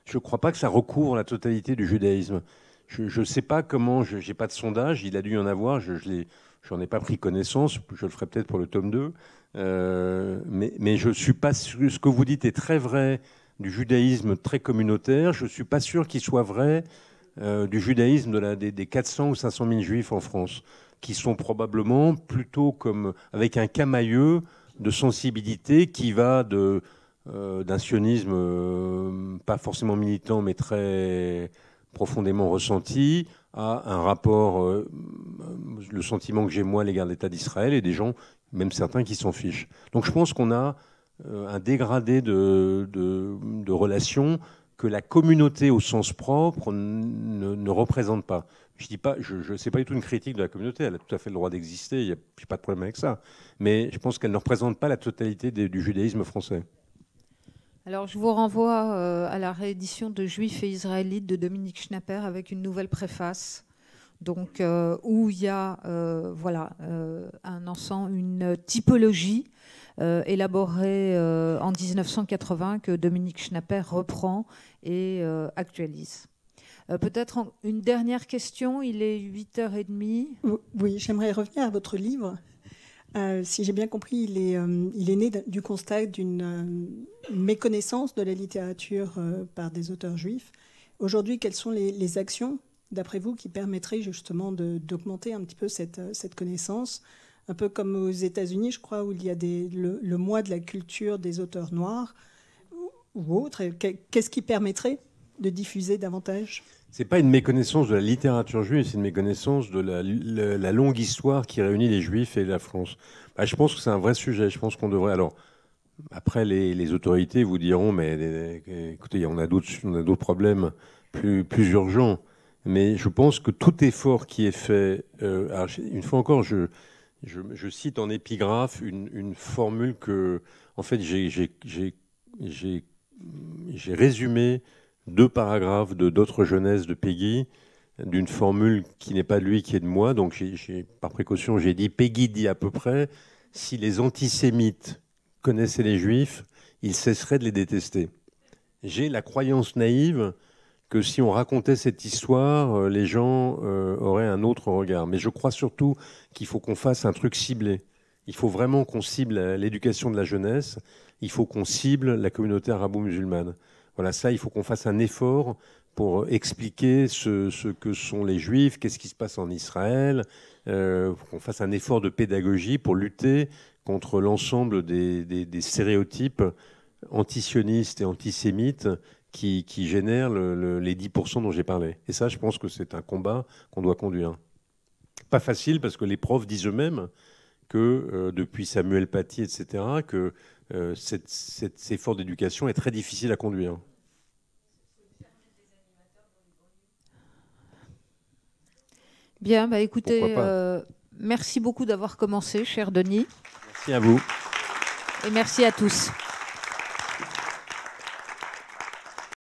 Je ne crois pas que ça recouvre la totalité du judaïsme. Je ne sais pas comment, je n'ai pas de sondage, il a dû y en avoir, je n'en ai pas pris connaissance, je le ferai peut-être pour le tome 2, mais je ne suis pas sûr, ce que vous dites est très vrai du judaïsme très communautaire, je ne suis pas sûr qu'il soit vrai du judaïsme des 400 ou 500 000 juifs en France, qui sont probablement plutôt comme avec un camailleux de sensibilité qui va d'un sionisme pas forcément militant, mais très profondément ressenti, à un rapport, le sentiment que j'ai moi à l'égard de l'État d'Israël, et des gens, même certains, qui s'en fichent. Donc je pense qu'on a un dégradé de relations que la communauté au sens propre ne représente pas. Je dis pas, c'est pas du tout une critique de la communauté, elle a tout à fait le droit d'exister, il n'y a pas de problème avec ça. Mais je pense qu'elle ne représente pas la totalité du judaïsme français. Alors, je vous renvoie à la réédition de Juifs et Israélites de Dominique Schnapper avec une nouvelle préface, donc où il y a un ensemble, une typologie élaborée en 1980 que Dominique Schnapper reprend et actualise. Peut-être une dernière question, il est 8h30. Oui, j'aimerais revenir à votre livre. Si j'ai bien compris, il est né du constat d'une méconnaissance de la littérature par des auteurs juifs. Aujourd'hui, quelles sont les actions d'après vous, qui permettrait justement d'augmenter un petit peu cette connaissance, un peu comme aux États-Unis, je crois, où il y a le mois de la culture des auteurs noirs ou autre. Qu'est-ce qui permettrait de diffuser davantage? C'est pas une méconnaissance de la littérature juive, c'est une méconnaissance de la longue histoire qui réunit les Juifs et la France. Bah, je pense que c'est un vrai sujet. Je pense qu'on devrait. Alors, après, les autorités vous diront, mais écoutez, on a d'autres problèmes plus urgents. Mais je pense que tout effort qui est fait, alors, une fois encore, je cite en épigraphe une formule que, en fait, j'ai résumé 2 paragraphes de D'autres jeunesses de Peggy, d'une formule qui n'est pas de lui, qui est de moi. Donc, par précaution, j'ai dit, Peggy dit à peu près, si les antisémites connaissaient les Juifs, ils cesseraient de les détester. J'ai la croyance naïve que si on racontait cette histoire, les gens auraient un autre regard. Mais je crois surtout qu'il faut qu'on fasse un truc ciblé. Il faut vraiment qu'on cible l'éducation de la jeunesse. Il faut qu'on cible la communauté arabo-musulmane. Voilà, ça, il faut qu'on fasse un effort pour expliquer ce que sont les Juifs, qu'est-ce qui se passe en Israël, qu'on fasse un effort de pédagogie pour lutter contre l'ensemble des stéréotypes antisionistes et antisémites qui génèrent les 10% dont j'ai parlé. Et ça, je pense que c'est un combat qu'on doit conduire. Pas facile, parce que les profs disent eux-mêmes que, depuis Samuel Paty, etc., que cet effort d'éducation est très difficile à conduire. Bien, bah écoutez, merci beaucoup d'avoir commencé, cher Denis. Merci à vous. Et merci à tous.